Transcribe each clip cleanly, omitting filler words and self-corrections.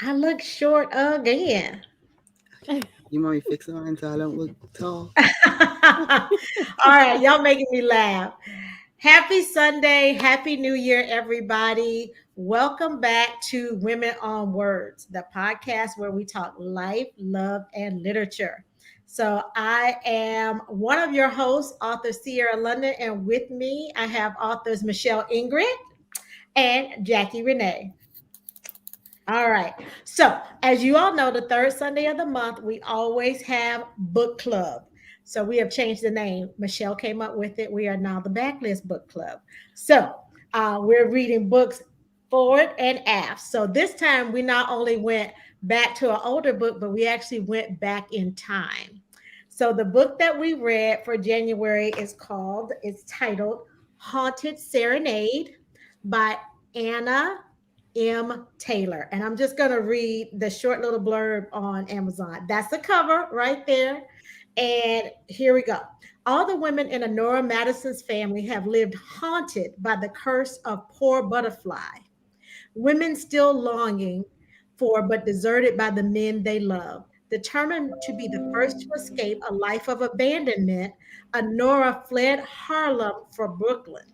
I look short again. You want me to fix mine so I don't look tall? All right, y'all making me laugh. Happy Sunday. Happy New Year, everybody. Welcome back to Women on Words, the podcast where we talk life, love, and literature. So, I am one of your hosts, author Sierra London, and with me, I have authors Michelle Ingrid and Jackie Renee. All right. So, as you all know, the third Sunday of the month, we always have book club. So, we have changed the name. Michelle came up with it. We are now the Backlist Book Club. So, we're reading books forward and aft. So, this time we not only went back to an older book, but we actually went back in time. So, the book that we read for January it's titled Haunted Serenade by Anna Taylor. And I'm just going to read the short little blurb on Amazon. That's the cover right there. And here we go. All the women in Anora Madison's family have lived haunted by the curse of poor butterfly. Women still longing for, but deserted by the men they love. Determined to be the first to escape a life of abandonment, Anora fled Harlem for Brooklyn,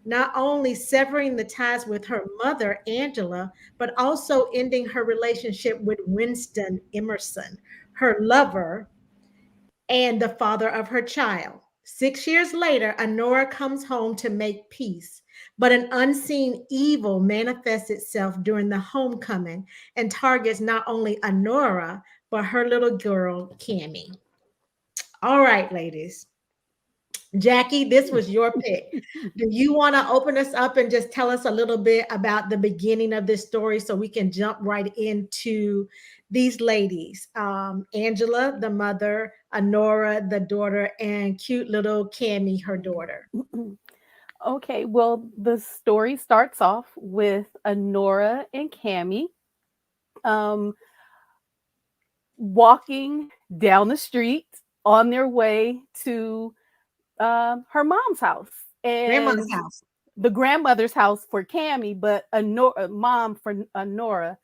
not only severing the ties with her mother, Angela, but also ending her relationship with Winston Emerson, her lover and the father of her child. 6 years later, Honora comes home to make peace, but an unseen evil manifests itself during the homecoming and targets not only Honora, but her little girl, Cammie. All right, ladies. Jackie, this was your pick. Do you want to open us up and just tell us a little bit about the beginning of this story so we can jump right into these ladies? Angela, the mother, Honora, the daughter, and cute little Cammie, her daughter. Okay, well, the story starts off with Anora and Cammie um, walking down the street on their way to her mom's house Grandmother's and house. the grandmother's house for Cammie, but mom for Anora.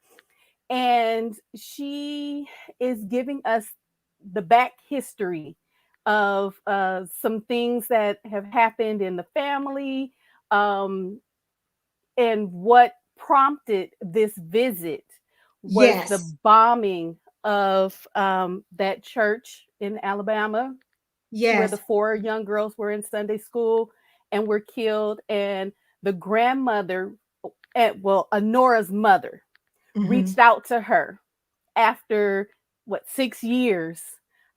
And she is giving us the back history of some things that have happened in the family, um, and what prompted this visit was the Yes. bombing of that church in Alabama where the Yes. four young girls were in Sunday school and were killed. And the grandmother, well, Honora's mother, Hmm. reached out to her after 6 years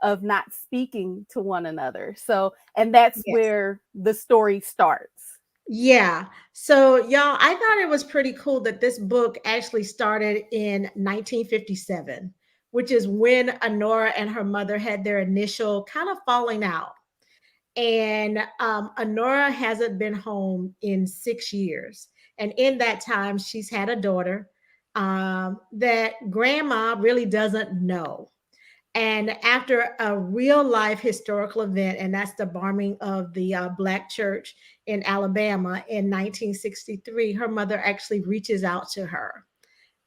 of not speaking to one another. So, and that's Yes. where the story starts. Yeah. So, y'all, I thought it was pretty cool that this book actually started in 1957, which is when Honora and her mother had their initial kind of falling out. And Honora hasn't been home in 6 years. And in that time, she's had a daughter that grandma really doesn't know. And after a real life historical event, and that's the bombing of the Black church in Alabama in 1963, her mother actually reaches out to her.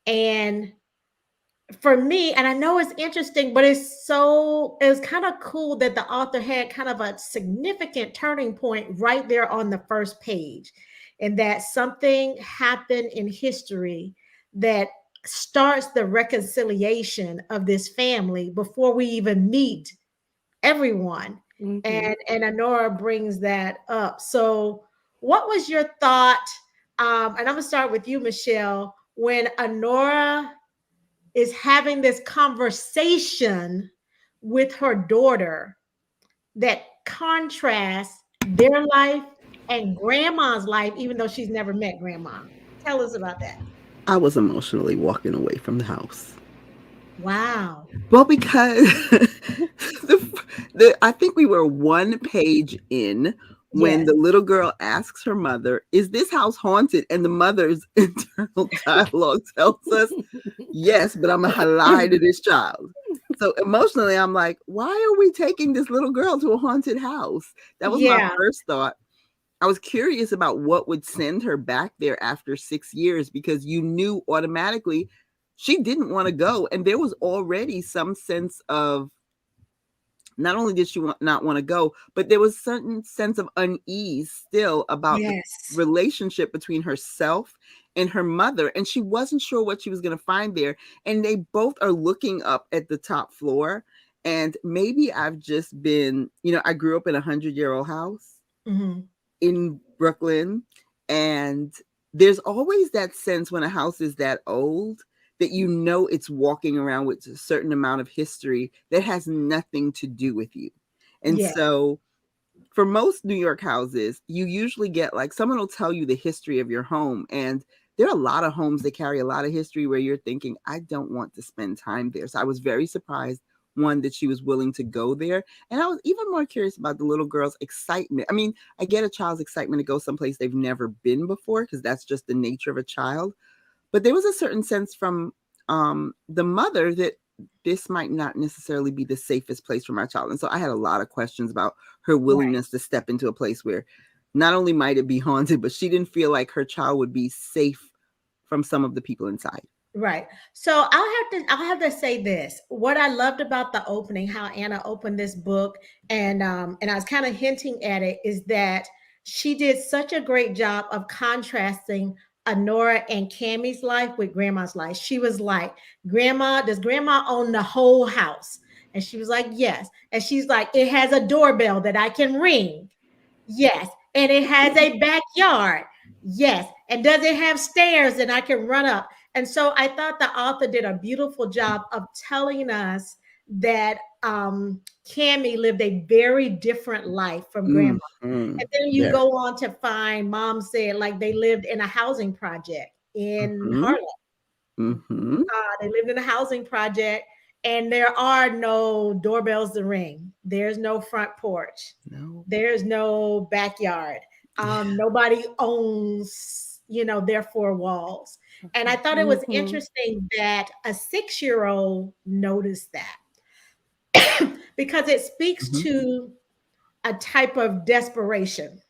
And for me, and I know it's interesting, but it's kind of cool that the author had kind of a significant turning point right there on the first page, and that something happened in history that starts the reconciliation of this family before we even meet everyone. Hmm. And Honora brings that up. So, what was your thought? And I'm gonna start with you, Michelle, when Honora is having this conversation with her daughter that contrasts their life and grandma's life, even though she's never met grandma. Tell us about that. I was emotionally walking away from the house. Wow. Well, because I think we were one page in when Yes. the little girl asks her mother, "Is this house haunted?" And the mother's internal dialogue tells us, "Yes, but I'm gonna lie to this child." So emotionally, I'm like, "Why are we taking this little girl to a haunted house?" That was my Yeah. first thought. I was curious about what would send her back there after 6 years because you knew automatically she didn't want to go. And there was already some sense of, not only did she not want to go, but there was certain sense of unease still about the Yes. relationship between herself and her mother. And she wasn't sure what she was going to find there. And they both are looking up at the top floor. And maybe I've just been, I grew up in a 100-year-old house in Brooklyn. And there's always that sense when a house is that old that it's walking around with a certain amount of history that has nothing to do with you. And so for most New York houses, you usually get like someone will tell you the history of your home. And there are a lot of homes that carry a lot of history where you're thinking, I don't want to spend time there. So I was very surprised, one, that she was willing to go there. And I was even more curious about the little girl's excitement. I mean, I get a child's excitement to go someplace they've never been before, because that's just the nature of a child. But there was a certain sense from the mother that this might not necessarily be the safest place for my child. And so I had a lot of questions about her willingness to step into a place where not only might it be haunted, but she didn't feel like her child would be safe from some of the people inside. Right. So I'll have to say this. What I loved about the opening, how Anna opened this book, and I was kind of hinting at it, is that she did such a great job of contrasting Anora and Cammie's life with Grandma's life. She was like, does Grandma own the whole house? And she was like, yes. And she's like, it has a doorbell that I can ring. Yes. And it has a backyard. Yes. And does it have stairs that I can run up? And so I thought the author did a beautiful job of telling us that Cammie lived a very different life from Grandma. And then you go on to find, Mom said, like they lived in a housing project in Harlem. They lived in a housing project, and there are no doorbells to ring. There's no front porch. No. There's no backyard. Nobody owns, their four walls. And I thought it was interesting that a 6-year-old noticed that because it speaks to a type of desperation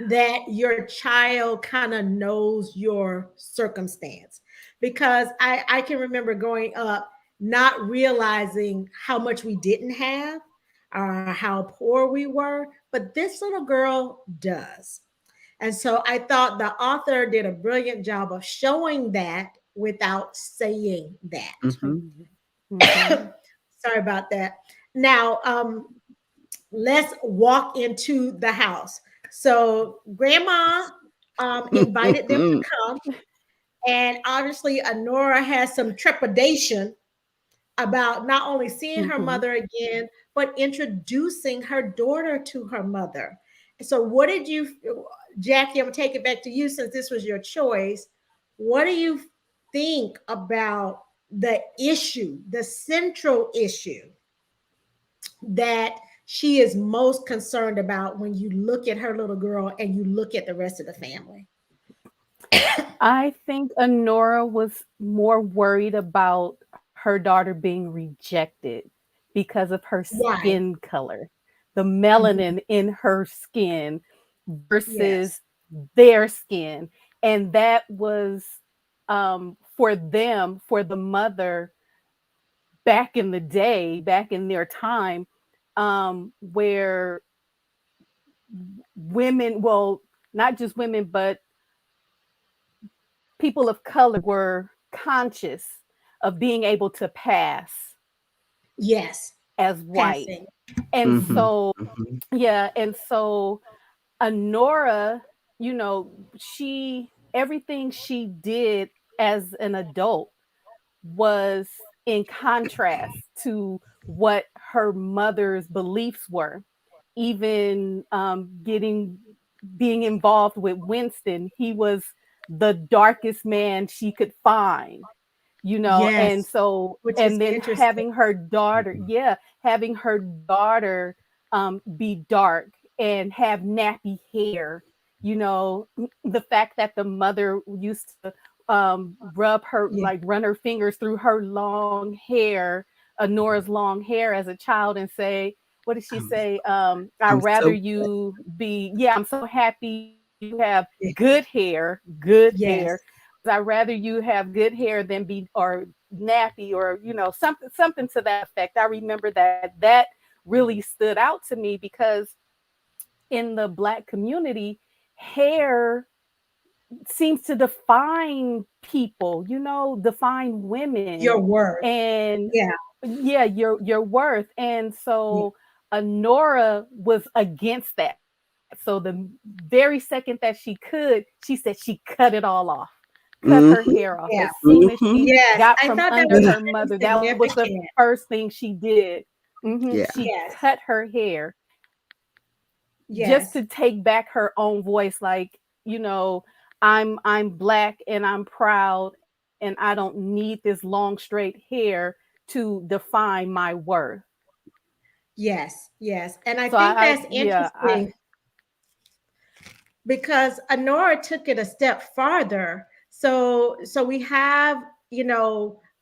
that your child kind of knows your circumstance. Because I can remember growing up not realizing how much we didn't have or how poor we were, but this little girl does. And so I thought the author did a brilliant job of showing that without saying that. Sorry about that. Now, let's walk into the house. So Grandma invited them to come. And obviously, Anora has some trepidation about not only seeing her mother again, but introducing her daughter to her mother. So what did you, Jackie, I'm going to take it back to you since this was your choice. What do you think about the issue, the central issue that she is most concerned about when you look at her little girl and you look at the rest of the family? I think Anora was more worried about her daughter being rejected because of her skin color, the melanin in her skin versus their skin. And that was for them, for the mother back in the day, back in their time, where women, well, not just women, but people of color were conscious of being able to pass as white. And so and so Anora, everything she did as an adult was in contrast to what her mother's beliefs were. Even being involved with Winston, he was the darkest man she could find, and so, and then having her daughter, be dark and have nappy hair, the fact that the mother used to run her fingers through her long hair, Anora's long hair as a child, and say, what did she say? I'd rather you be, I'm so happy you have good hair. I'd rather you have good hair than be or nappy or something to that effect. I remember that really stood out to me because in the Black community, hair seems to define people, define women Your word. and Yeah. yeah, your worth. And Yeah. so Anora was against that. So the very second that she said she cut it all off. Cut her hair off. As soon as she Mm-hmm. got Yes. from I thought under that her was mother, really that was the significant. first thing she did. Yeah. She Yes. cut her hair just Yes. to take back her own voice, like, I'm Black and I'm proud and I don't need this long straight hair to define my worth. Yes. Yes. And I So think I that's yeah, I interesting because Honora took it a step farther. So we have,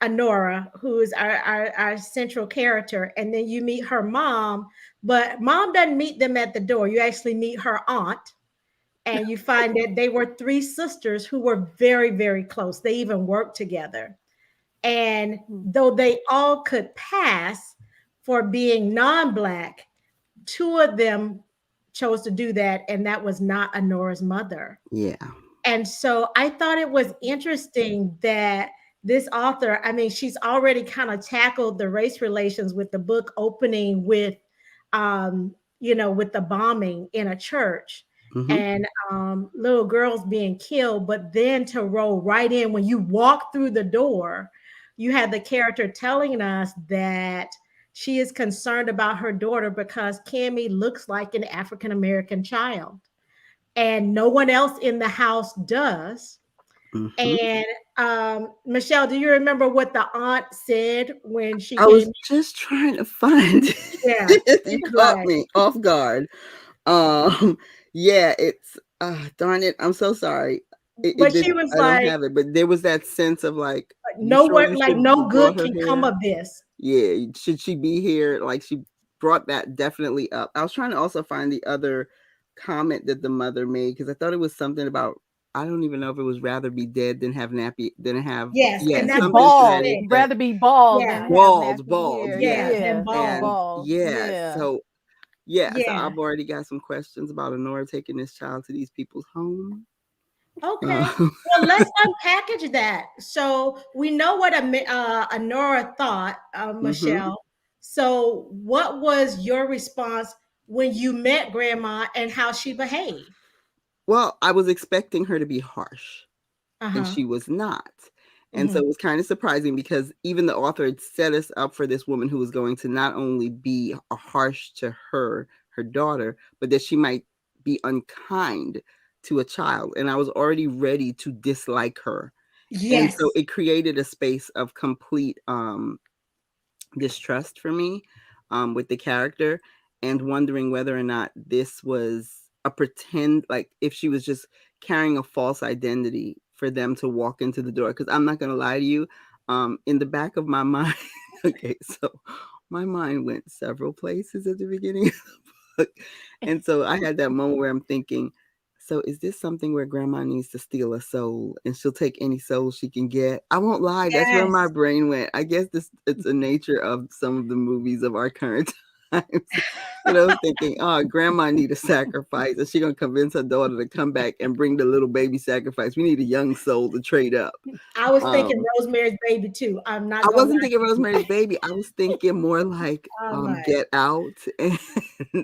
Honora, who is our central character, and then you meet her mom, but mom doesn't meet them at the door. You actually meet her aunt, and you find that they were three sisters who were very, very close. They even worked together. And though they all could pass for being non-Black, two of them chose to do that, and that was not Honora's mother. Yeah. And so I thought it was interesting that this author, I mean, she's already kind of tackled the race relations with the book opening with, with the bombing in a church Mm-hmm. and little girls being killed. But then to roll right in when you walk through the door, you had the character telling us that she is concerned about her daughter because Cammie looks like an African American child and no one else in the house does. Mm-hmm. And Michelle, do you remember what the aunt said when she I was came? just trying to find Yeah, it. You she's caught like, me off guard. Yeah, it's darn it. I'm so sorry. It but did. she was I don't like, have it, but there was that sense of like, you no sure one, you like, should no brought good her can come here? of this. Yeah, should she be here? Like she brought that definitely up. I was trying to also find the other comment that the mother made because I thought it was something about I don't even know if it was rather be dead than have nappy than have Yes, yeah and that's be what something she to that bald, said. effect. rather be bald Yeah, than have nappy Bald, hair. yes. yeah, then Yeah, bald. And bald. yeah, Yeah. so yeah, so Yeah. I've already got some questions about Honora taking this child to these people's home. Okay. Uh, Well, let's unpackage that. So we know what Honora thought, hmm Michelle. So what was your response when you met Grandma and how she behaved? Well, I was expecting her to be harsh, Uh and huh. she was not. And so Hmm. it was kind of surprising because even the author had set us up for this woman who was going to not only be harsh to her daughter, but that she might be unkind to a child. And I was already ready to dislike her. And so Yes. it created a space of complete distrust for me with the character and wondering whether or not this was a pretend, like if she was just carrying a false identity for them to walk into the door. Because I'm not going to lie to you, in the back of my mind, okay, so my mind went several places at the beginning of the book. And so I had that moment where I'm thinking, so is this something where grandma needs to steal a soul and she'll take any soul she can get? I won't lie, that's where my Yes. brain went. I guess it's a nature of some of the movies of our current times. And I was thinking, oh, grandma need a sacrifice. Is she gonna convince her daughter to come back and bring the little baby sacrifice? We need a young soul to trade up. I was thinking Um, Rosemary's Baby too. I'm I not gonna wasn't lie. thinking Rosemary's Baby. I was thinking more like I'm like, Get Out and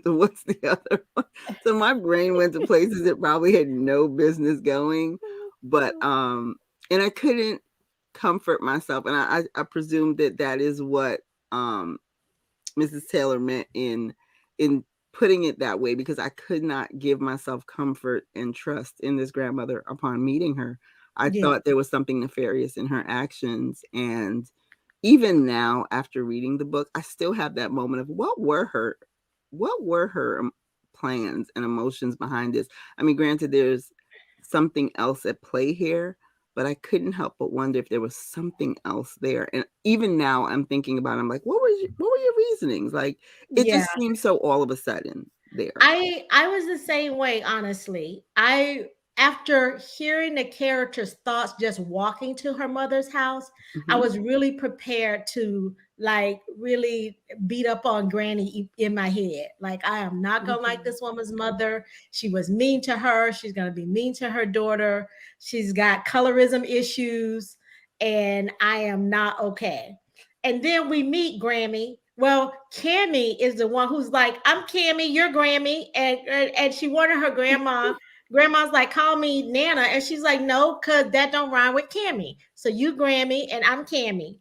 what's the other one? So my brain went to places it probably had no business going, but and I couldn't comfort myself, and I presumed that that is what um Mrs. Taylor meant in putting it that way because I could not give myself comfort and trust in this grandmother upon meeting her. I yeah, thought there was something nefarious in her actions, and even now after reading the book, I still have that moment of what were her plans and emotions behind this. I mean, granted there's something else at play here, but I couldn't help but wonder if there was something else there. And even now I'm thinking about it, I'm like, what were your reasonings? Like it yeah. just seems so all of a sudden there. I was the same way, honestly. I after hearing the character's thoughts just walking to her mother's house, I Mhm. was really prepared to like really beat up on Granny in my head. Like, I am not gonna like Mhm. this woman's mother. She was mean to her. She's gonna be mean to her daughter. She's got colorism issues, and I am not okay. And then we meet Grammy. Well, Cammie is the one who's like, I'm Cammie, you're Grammy. And she wanted her grandma. Grandma's like, call me Nana. And she's like, no, because that don't rhyme with Cammie. So you Grammy and I'm Cammie.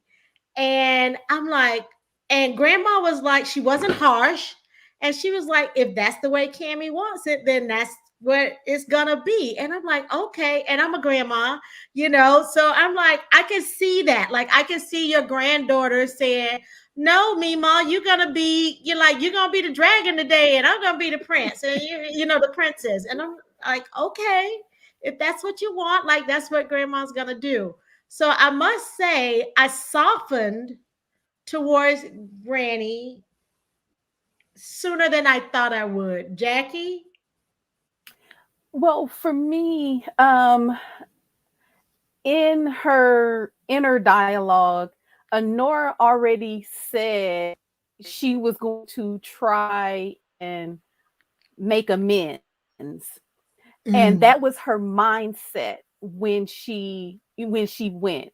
And I'm like, and grandma was like, she wasn't harsh. And she was like, if that's the way Cammie wants it, then that's what it's gonna be. And I'm like, okay. And I'm a grandma, So I'm like, I can see that. Like, I can see your granddaughter saying, no, Mima, you're gonna be the dragon today, and I'm gonna be the prince, and the princess. And I'm like, okay, if that's what you want, like that's what grandma's gonna do. So I must say, I softened towards Granny sooner than I thought I would. Jackie? Well, for me, in her inner dialogue, Honora already said she was going to try and make amends. And that was Mm, her mindset when she went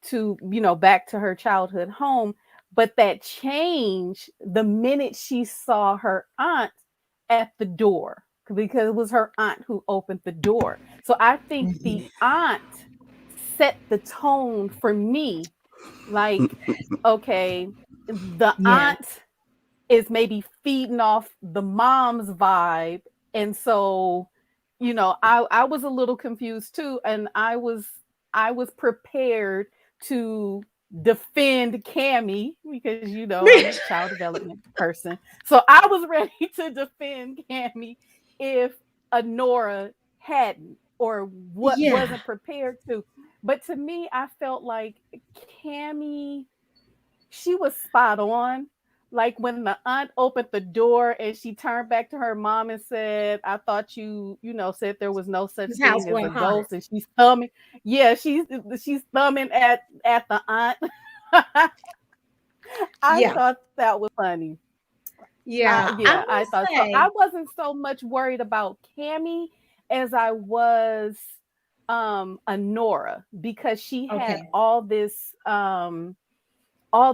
to, back to her childhood home. But that changed the minute she saw her aunt at the door, because it was her aunt who opened the door. So I think the mhm. aunt set the tone for me. Like, okay, the Yeah. aunt is maybe feeding off the mom's vibe. And so, I was a little confused too. And I was prepared to defend Cammie because I'm a child development person. So I was ready to defend Cammie if Honora hadn't or what Yeah. wasn't prepared to. But to me, I felt like Cammie, she was spot on. Like when the aunt opened the door and she turned back to her mom and said, I thought said there was no such This house thing as a went haunted. ghost. And she's thumbing. Yeah, she's thumbing at the aunt. I Yeah. thought that was funny. Yeah. I Yeah, I must thought so. I say, wasn't so much worried about Cammie as I was Honora, because she had okay. all these all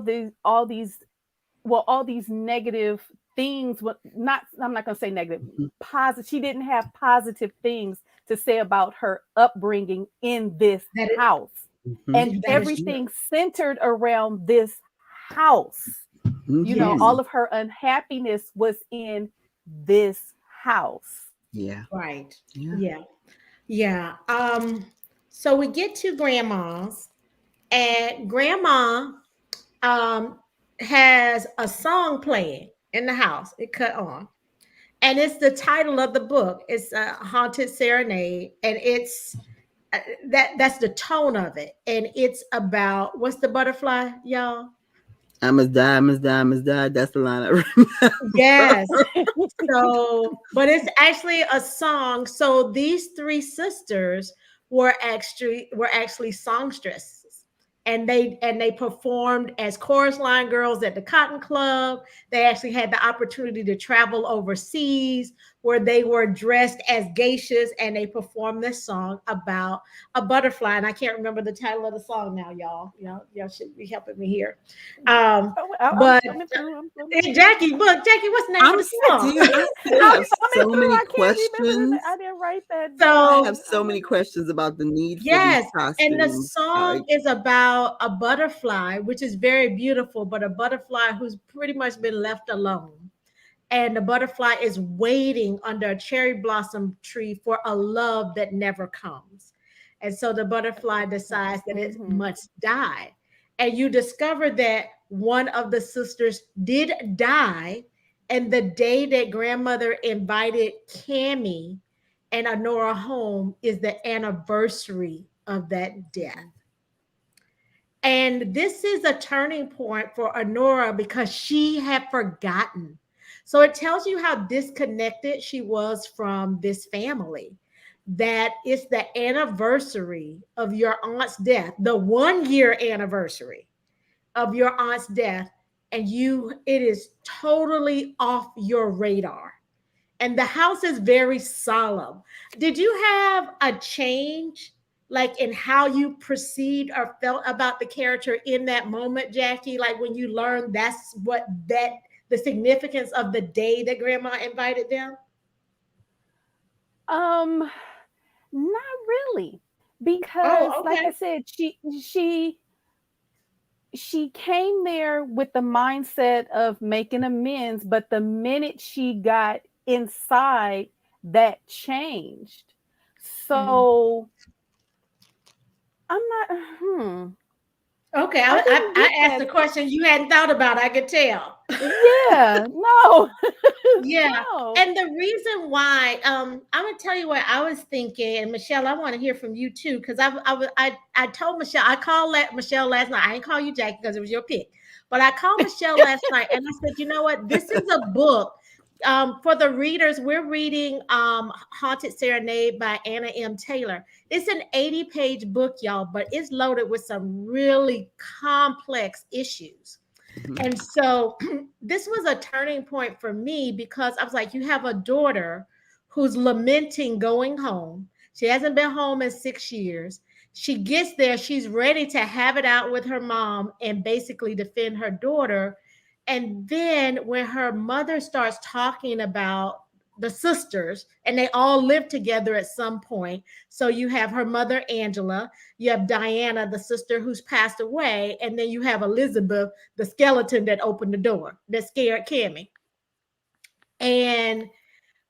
these negative things. What not I'm not going to say negative, positive. She didn't have positive things to say about her upbringing in this That house, and Mhm. that is true. everything centered around this house. Yes. All Mhm. of her unhappiness was in this house. Yeah. Right. Yeah. Yeah. Yeah. So we get to grandma's, and grandma um has a song playing in the house. It cut on. And it's the title of the book. It's a haunted serenade, and it's that's the tone of it. And it's about, what's the butterfly, y'all? I must die, I must die, I must die. That's the line I remember. Yes. So, but it's actually a song. So these three sisters were actually songstresses, and they performed as chorus line girls at the Cotton Club. They actually had the opportunity to travel overseas, where they were dressed as geishas, and they performed this song about a butterfly. And I can't remember the title of the song now, y'all. Y'all should be helping me here. Um, Oh, I'm but coming through. I'm coming Hey, through. Jackie, look, Jackie, what's the name of I'm the song? still, I still I'm have coming so through. many I can't remember questions. I didn't write that I down. have So, so many questions about the need for these yes, and the costumes. song is about a butterfly, which is very beautiful, but a butterfly who's pretty much been left alone. And the butterfly is waiting under a cherry blossom tree for a love that never comes. And so the butterfly decides that it Mm-hmm. must die. And you discover that one of the sisters did die. And the day that grandmother invited Cammie and Honora home is the anniversary of that death. And this is a turning point for Honora because she had forgotten. So it tells you how disconnected she was from this family. that it's the anniversary of your aunt's death, the 1 year anniversary of your aunt's death, and it is totally off your radar. And the house is very solemn. Did you have a change, like in how you perceived or felt about the character in that moment, Jackie? Like when you learned that's what that the significance of the day that Grandma invited them? Um, Not really, because Oh, like I okay. said, she came there with the mindset of making amends, but the minute she got inside, that changed. Mhm. So I'm not Okay, I I didn't get I asked that. a question you hadn't thought about. I could tell. Yeah, no. Yeah. No. And the reason why, I'm gonna tell you what I was thinking, and Michelle, I want to hear from you too, because I told Michelle, I called Michelle last night. I didn't call you Jackie because it was your pick, but I called Michelle last night and I said, you know what, this is a book. For the readers, we're reading Haunted Serenade by Anna M. Taylor. It's an 80-page book, y'all, but it's loaded with some really complex issues. Mhm. And so this was a turning point for me because I was like, you have a daughter who's lamenting going home. She hasn't been home in 6 years. She gets there, she's ready to have it out with her mom and basically defend her daughter. And then when her mother starts talking about the sisters, and they all live together at some point. So you have her mother, Angela, you have Diana, the sister who's passed away, and then you have Elizabeth, the skeleton that opened the door that scared Cammie. And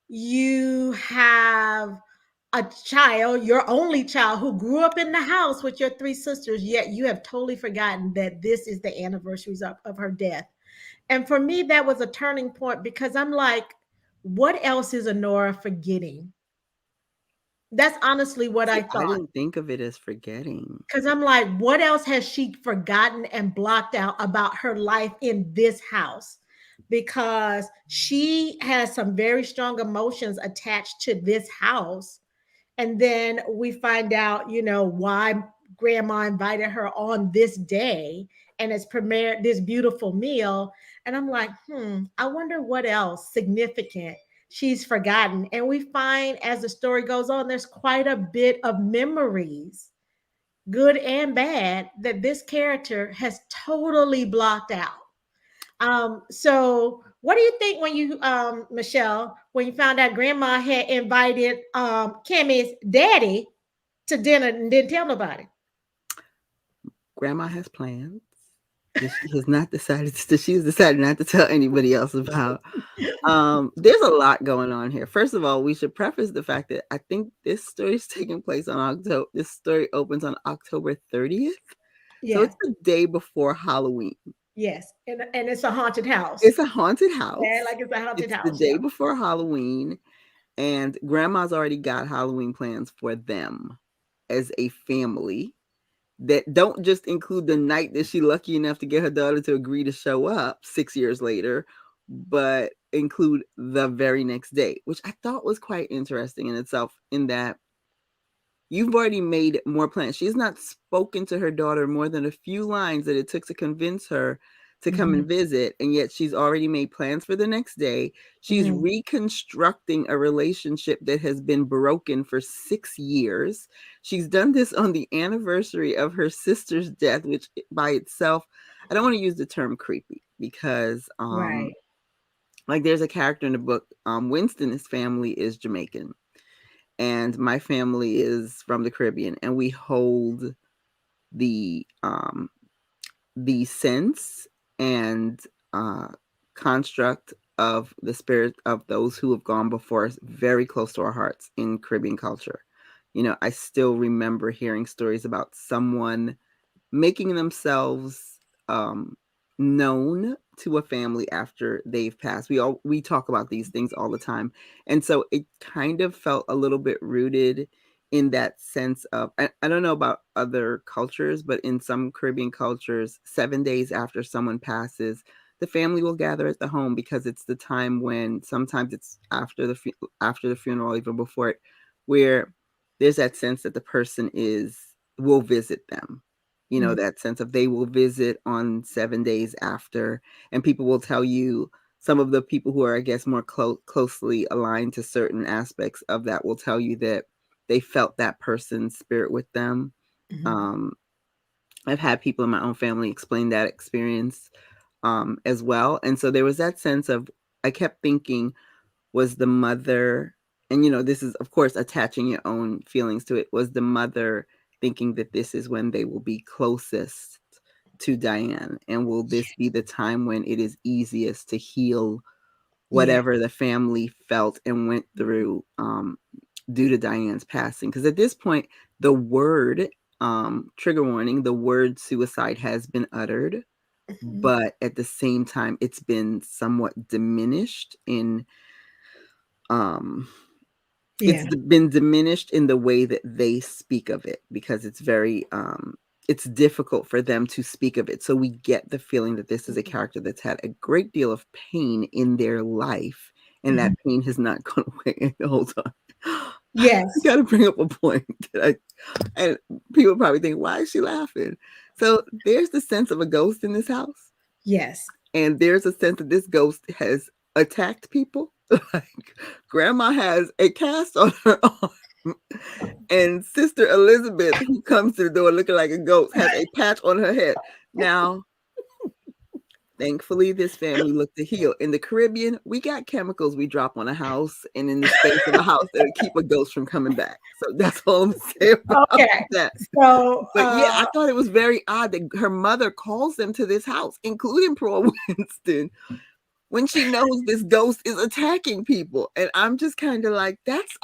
you have a child, your only child, who grew up in the house with your three sisters, yet you have totally forgotten that this is the anniversaries of her death. And for me, that was a turning point because I'm like, what else is Anora forgetting? That's honestly what See, I I thought. didn't think of it as forgetting. Because I'm like, what else has she forgotten and blocked out about her life in this house? Because she has some very strong emotions attached to this house. And then we find out, why grandma invited her on this day and has premiered this beautiful meal. And I'm like, I wonder what else significant she's forgotten. And we find as the story goes on, there's quite a bit of memories, good and bad, that this character has totally blocked out. So what do you think when you, Michelle, when you found out grandma had invited Cammie's daddy to dinner and didn't tell nobody? Grandma has plans that she has not decided that she's decided not to tell anybody else about. There's a lot going on here. First of all, we should preface the fact that I think this story is taking place on October. This story opens on October 30th, so Yeah. it's the day before Halloween. Yes. And it's a haunted house. It's a haunted Yeah, house. like it's a haunted It's the house. day Yeah. before Halloween, and Grandma's already got Halloween plans for them as a family that don't just include the night that she lucky enough to get her daughter to agree to show up 6 years later, but include the very next day, which I thought was quite interesting in itself, in that you've already made more plans. She's not spoken to her daughter more than a few lines that it took to convince her to come and Mhm. visit, and yet she's already made plans for the next day. She's Mhm. reconstructing a relationship that has been broken for 6 years. She's done this on the anniversary of her sister's death, which by itself, I don't want to use the term creepy, because Right. like there's a character in the book, Winston, his family is Jamaican, and my family is from the Caribbean, and we hold the sense and uh, construct of the spirit of those who have gone before us very close to our hearts in Caribbean culture. I still remember hearing stories about someone making themselves um, known to a family after they've passed. We talk about these things all the time, and so it kind of felt a little bit rooted in that sense of, I don't know about other cultures, but in some Caribbean cultures, 7 days after someone passes, the family will gather at the home, because it's the time when, sometimes it's after the funeral, even before it, where there's that sense that the person will visit them. Mhm. That sense of they will visit on 7 days after, and people will tell you, some of the people who are, I guess, more closely aligned to certain aspects of that will tell you that they felt that person's spirit with them. Mhm. Um, I've had people in my own family explain that experience as well. And so there was that sense of, I kept thinking, was the mother, and this is, of course, attaching your own feelings to it, was the mother thinking that this is when they will be closest to Diane? And will this be the time when it is easiest to heal Yeah. whatever the family felt and went through due to Diane's passing? Because at this point, the word, trigger warning, the word suicide has been uttered, Mhm. but at the same time, it's been somewhat diminished in, it's Yeah. been diminished in the way that they speak of it, because it's difficult for them to speak of it. So we get the feeling that this is a character that's had a great deal of pain in their life, and that Mhm. pain has not gone away. Hold on. I Yes. got to bring up a point and people probably think, why is she laughing? So there's the sense of a ghost in this house, Yes. and there's a sense that this ghost has attacked people. Like, grandma has a cast on her arm, and Sister Elizabeth, who comes to the door looking like a ghost, has a patch on her head. Now, thankfully, this family looked to heal. In the Caribbean, we got chemicals we drop on a house and in the space of a house that'll keep a ghost from coming back. So that's all I'm saying about Okay. that. So, But yeah, I thought it was very odd that her mother calls them to this house, including poor Winston, when she knows this ghost is attacking people. And I'm just kind of like, that's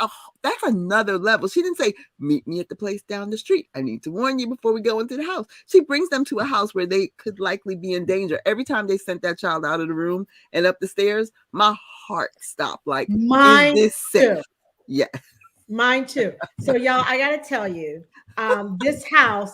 another level. She didn't say, meet me at the place down the street. I need to warn you before we go into the house. She brings them to a house where they could likely be in danger. Every time they sent that child out of the room and up the stairs, my heart stopped. Like, is mine this too. safe? Yeah. Mine too. So, y'all, I got to tell you, this house,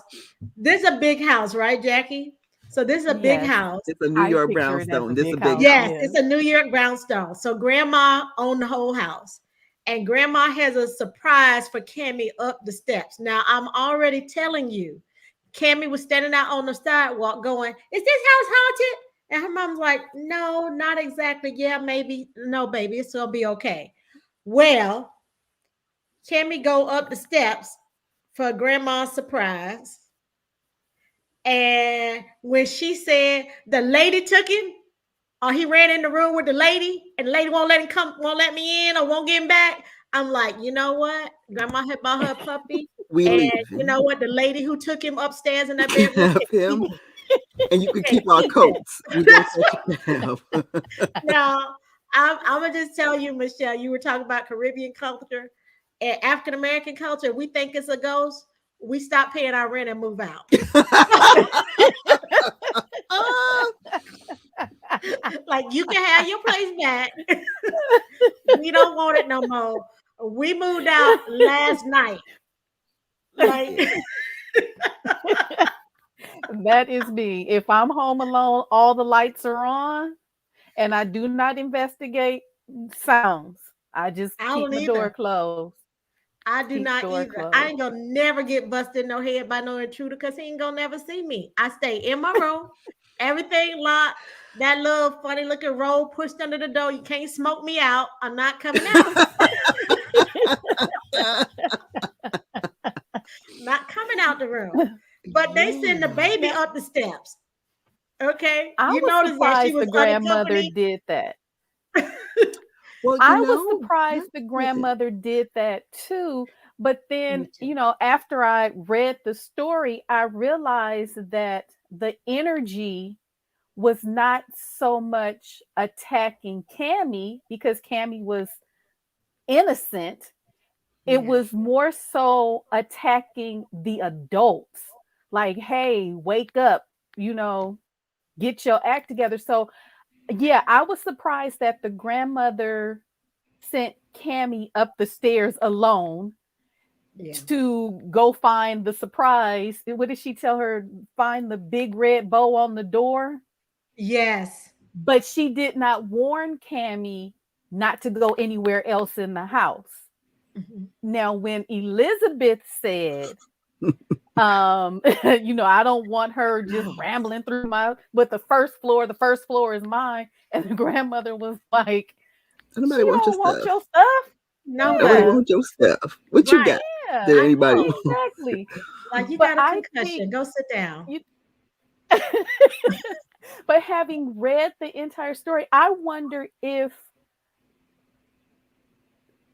this is a big house, right, Jackie? So, this is a big Yes, house. It's a New I York picture it as a brownstone. This is a big big house. house. Yes, Yes. it's a New York brownstone. So, grandma owned the whole house. And grandma has a surprise for Cammie up the steps. Now, I'm already telling you, Cammie was standing out on the sidewalk going, is this house haunted? And her mom's like, no, not exactly. Yeah, maybe. No, baby, it's going to be okay. Well, Cammie go up the steps for grandma's surprise. And when she said the lady took him, or he ran in the room with the lady, and the lady won't let him come, won't let me in, or won't get him back. I'm like, you know what? Grandma had bought her a puppy. We And leave you know him. what? The lady who took him upstairs in that bedroom Have can him, keep, and you can can keep our keep him. coats. We don't touch your cab. Now, I'm gonna just tell you, Michelle, you were talking about Caribbean culture and African American culture. We think it's a ghost. We stop paying our rent and move out. Like, you can have your place back. We don't want it no more. We moved out last night. Like, That is me. If I'm home alone, all the lights are on, and I do not investigate sounds. I just I keep don't my door either. closed. I do Keep the not door either. I closed. ain't gonna never get busted in no head by no intruder because he ain't gonna never see me. I stay in my room, everything locked. That little funny looking roll pushed under the door. You can't smoke me out. I'm not coming out. Not coming out the room. But they send the Yeah. baby Now, up the steps. Okay. I You was notice that she surprised the was grandmother unaccompanied. did that. Well, I was surprised that's the good. grandmother did that too. But Me then, too. after I read the story, I realized that the energy was not so much attacking Cammie because Cammie was innocent. It Yeah. was more so attacking the adults. Like, hey, wake up, get your act together. So, yeah, I was surprised that the grandmother sent Cammie up the stairs alone Yeah. to go find the surprise. What did she tell her? Find the big red bow on the door. Yes. But she did not warn Cammie not to go anywhere else in the house. Now, when Elizabeth said, I don't want her just rambling through but the first floor is mine. And the grandmother was like, she Nobody wants your don't want stuff. your stuff. Nobody Nobody. Yeah, wants your stuff. What you Right. got? yeah, Did I anybody know. want? exactly. Like you But got a I think concussion. Go sit down. you, but having read the entire story, I wonder if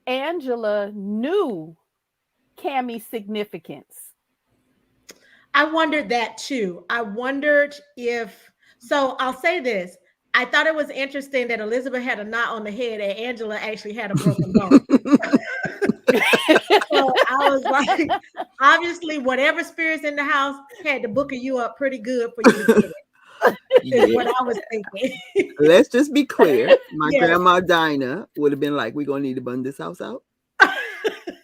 Angela knew Cammie's significance. I wondered that too. I wondered if, so I'll say this. I thought it was interesting that Elizabeth had a knot on the head and Angela actually had a broken bone. So I was like, obviously, whatever spirits in the house had to book you up pretty good for you to get it, is Yeah. what I was thinking. Let's just be clear. My Yes. grandma Dinah would have been like, "We're gonna need to burn this house out,"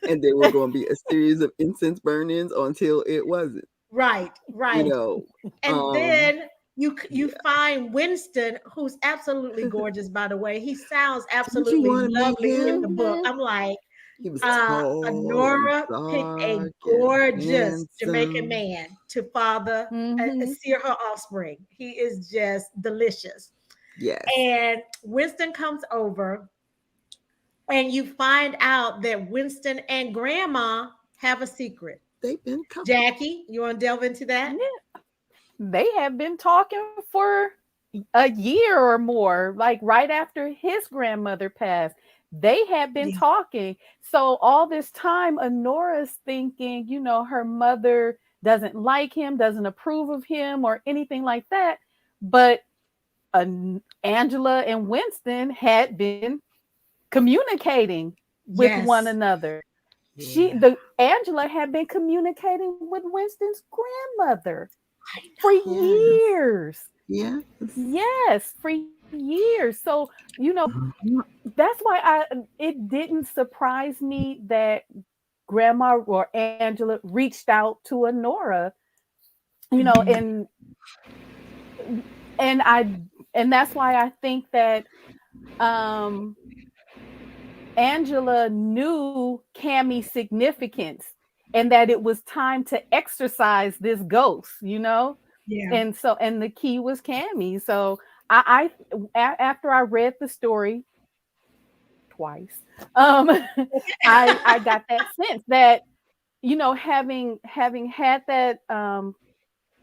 and there were going to be a series of incense burn-ins until it wasn't. Right, You right. know, And then you yeah. find Winston, who's absolutely gorgeous, by the way. He sounds Didn't you absolutely want to meet lovely in the him? book. Mhm. I'm like, He was tall and Honora picked a dark and gorgeous Jamaican handsome. man to father, Mhm. seer her offspring. He is just delicious. Yes, And Winston comes over, and you find out that Winston and Grandma have a secret. they've been couple. Jackie, you want to delve into that? Yeah, they have been talking for a year or more, like right after his grandmother passed. They had been Yeah. talking. So all this time, Honora's thinking, her mother doesn't like him, doesn't approve of him, or anything like that. But Angela and Winston had been communicating with one Yes. another. Yeah. The Angela had been communicating with Winston's grandmother I for know. Yes. years. Yes. Yes, for years. So, that's why it didn't surprise me that Grandma or Angela reached out to Honora, Mhm. and that's why I think that um Angela knew Cammie's significance and that it was time to exercise this ghost. Yeah. And the key was Cammie. So after I read the story twice, I got that sense that having had that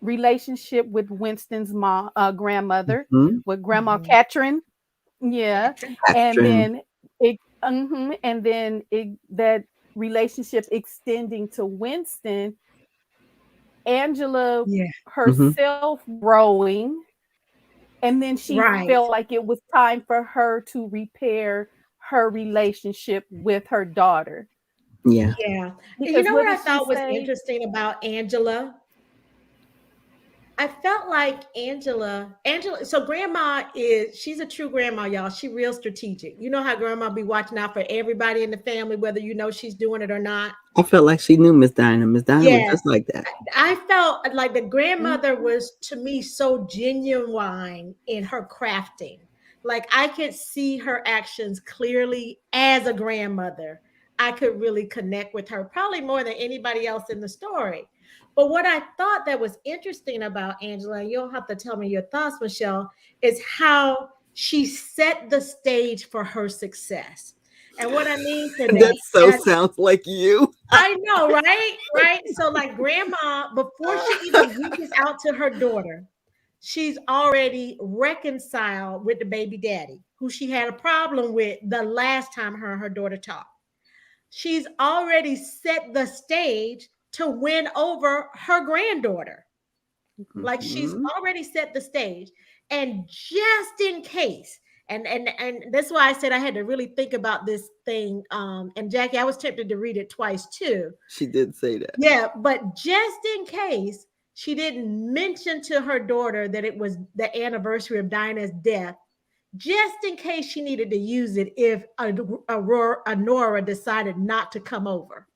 relationship with Winston's mom, grandmother, Mhm. with Grandma Mhm. Catherine, yeah, Catherine. and Catherine. then that relationship extending to Winston, Angela Yeah. Mhm. herself growing, and then she Right. felt like it was time for her to repair her relationship with her daughter. Yeah. Yeah. And you Because know what what I did she thought was say? interesting about Angela? I felt like Angela, so grandma she's a true grandma, y'all. She real strategic. You know how grandma be watching out for everybody in the family, whether she's doing it or not. I felt like she knew Miss Dinah. Miss Dinah was Yes. just like that. I felt like the grandmother Mhm. was to me so genuine in her crafting. Like I could see her actions clearly as a grandmother. I could really connect with her, probably more than anybody else in the story. But what I thought that was interesting about Angela, and you'll have to tell me your thoughts, Michelle, is how she set the stage for her success. And what I mean for That that, so sounds like you. I know, right? Right. So, like, grandma, before she even reaches out to her daughter, she's already reconciled with the baby daddy, who she had a problem with the last time her and her daughter talked. She's already set the stage to win over her granddaughter. Like she's Mhm. already set the stage. And just in case, and that's why I said I had to really think about this thing. And Jackie, I was tempted to read it twice too. She did say that. Yeah, but just in case she didn't mention to her daughter that it was the anniversary of Dinah's death, just in case she needed to use it if Nora decided not to come over.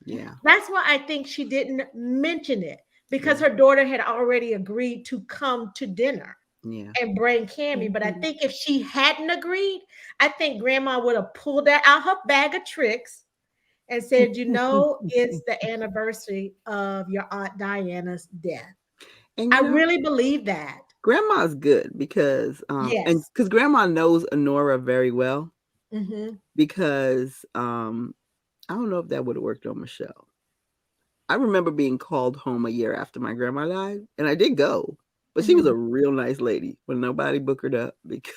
Yeah. That's why I think she didn't mention it, because Yeah. her daughter had already agreed to come to dinner Yeah. and bring Cammie. But I Mhm. think if she hadn't agreed, I think grandma would have pulled that out her bag of tricks and said, it's the anniversary of your Aunt Diana's death. And I really believe that. grandma's good because and Yes. because grandma knows Anora very well Hmm. because I don't know if that would have worked on Michelle. I remember being called home a year after my grandma died, and I did go, but she was Hmm. a real nice lady when nobody bookered up because,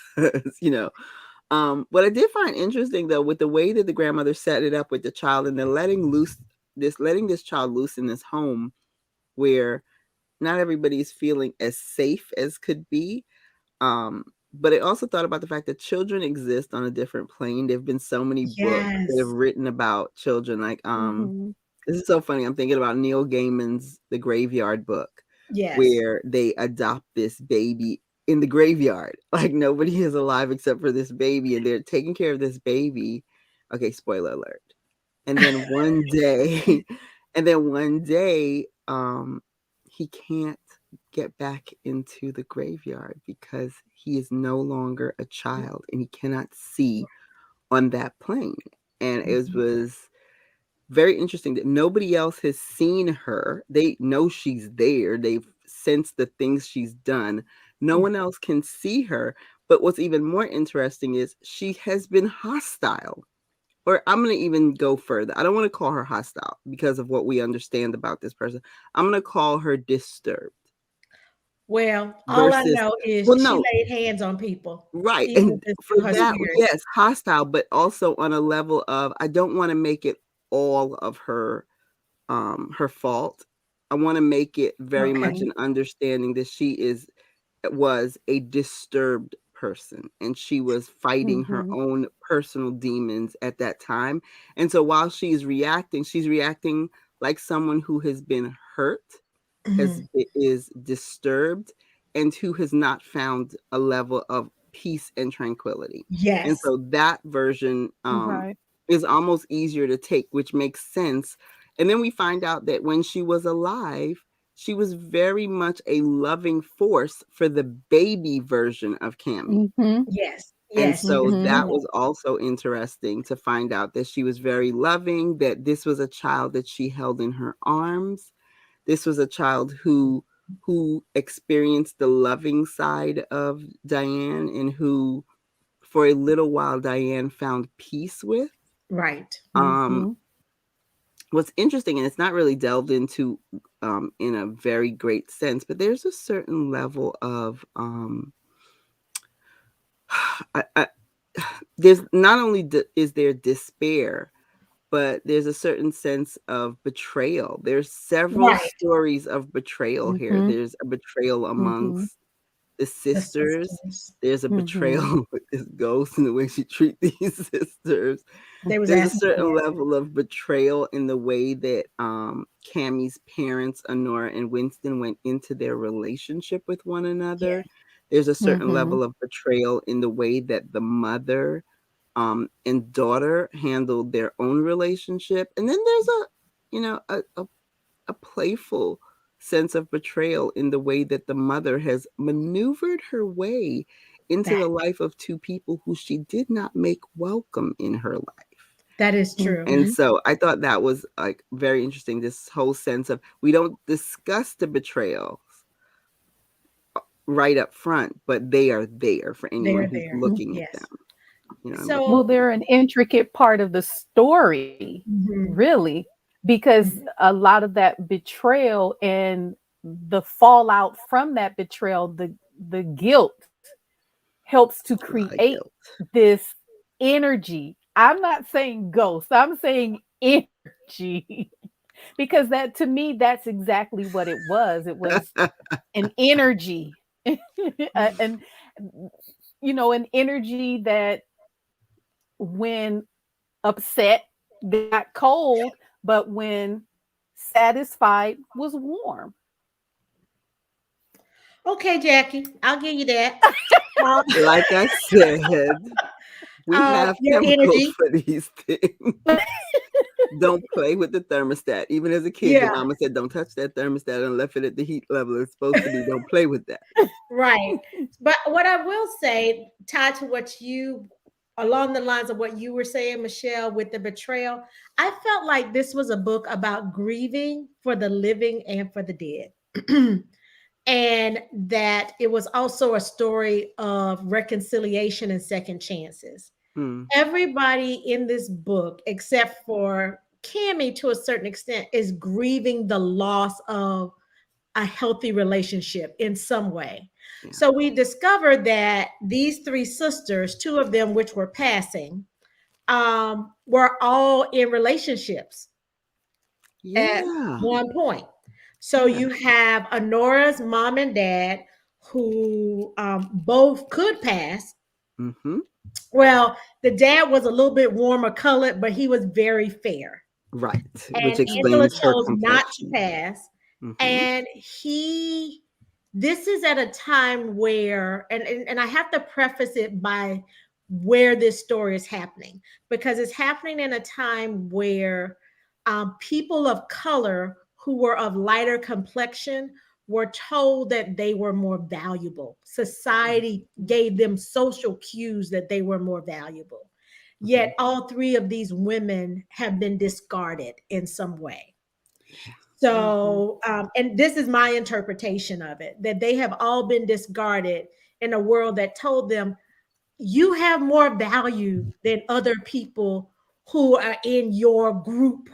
what I did find interesting though, with the way that the grandmother set it up with the child and then letting this child loose in this home where not everybody's feeling as safe as could be. But I also thought about the fact that children exist on a different plane. There have been so many books that have Yes. written about children. Like, Mm-hmm. this is so funny. I'm thinking about Neil Gaiman's The Graveyard Book, Yes. where they adopt this baby in the graveyard. Like nobody is alive except for this baby, and they're taking care of this baby. Okay, spoiler alert. And then one day, he can't get back into the graveyard because he is no longer a child and he cannot see on that plane. And it Mhm. was very interesting that nobody else has seen her. They know she's there. They've sensed the things she's done. No one else can see her. But what's even more interesting is she has been hostile. Or I'm going to even go further. I don't want to call her hostile because of what we understand about this person. I'm going to call her disturbed Well, all I versus, know is well, she no, laid hands on people, right. even And just for through her that, spirit. yes, hostile, but also on a level of, I don't want to make it all of her fault. I want to make it very much Okay. an understanding that she was a disturbed person and she was fighting her Mm-hmm. own personal demons at that time. And so while she's reacting like someone who has been hurt, Mhm. is disturbed, and who has not found a level of peace and tranquility. And Yes. so that version Right. is almost easier to take, which makes sense. And then we find out that when she was alive, she was very much a loving force for the baby version of Cammie. Mm-hmm. Yes. And Yes. so Yes. Mm-hmm. that Yes. was also interesting to find out that she was very loving, that this was a child that she held in her arms. This was a child who experienced the loving side of Diane, and who for a little while Diane found peace with. Right. Um Mm-hmm. what's interesting, and it's not really delved into in a very great sense, but there's a certain level of I, there's not only is there despair, but there's a certain sense of betrayal. There's several Right. stories of betrayal here. Mm-hmm. There's a betrayal Mm-hmm. amongst the The sisters. sisters. There's a Mm-hmm. betrayal with this ghost and the way she treats these sisters. They was There's a asking for certain it. level of betrayal in the way that Cammie's parents, Anora and Winston, went into their relationship with one another. Yes. There's a certain Mm-hmm. level of betrayal in the way that the mother and daughter handled their own relationship. And then there's a playful sense of betrayal in the way that the mother has maneuvered her way into That the life of two people who she did not make welcome in her life. that is true. And Mm-hmm. so I thought that was like very interesting, this whole sense of, we don't discuss the betrayals right up front, but they are there for They anyone are who's there. looking at Yes. them. Well, So, they're an intricate part of the story, mhm, really, because mhm. a lot of that betrayal and the fallout from that betrayal, the guilt helps to A lot of create guilt. this energy. I'm not saying ghost, I'm saying energy. Because that, to me, that's exactly what it was. It was an energy. And an energy that when upset got cold, but when satisfied was warm. Okay, Jackie, I'll give you that. Uh, Like I said, we have your chemicals energy. for these things. Don't play with the thermostat. Even as a kid, your Yeah, mama said, don't touch that thermostat and left it at the heat level it's supposed to be. Don't play with that. right. But what I will say, tied to what you along the lines of what you were saying, Michelle, with the betrayal, I felt like this was a book about grieving for the living and for the dead. And that it was also a story of reconciliation and second chances. Hmm. Everybody in this book, except for Cammie to a certain extent, is grieving the loss of a healthy relationship in some way. Yeah. So we discovered that these three sisters, two of them which were passing, were all in relationships at Yeah. one point. So Yeah. you have Anora's mom and dad who both could pass. Mm-hmm. Well, the dad was a little bit warmer colored, but he was very fair. Right. Which And Angela explains her chose not to complexion. pass. Mm-hmm. And this is at a time where, and I have to preface it by where this story is happening, because it's happening in a time where people of color who were of lighter complexion were told that they were more valuable. Society gave them social cues that they were more valuable. Yet all three of these women have been discarded in some way. So, and this is my interpretation of it, that they have all been discarded in a world that told them, you have more value than other people who are in your group,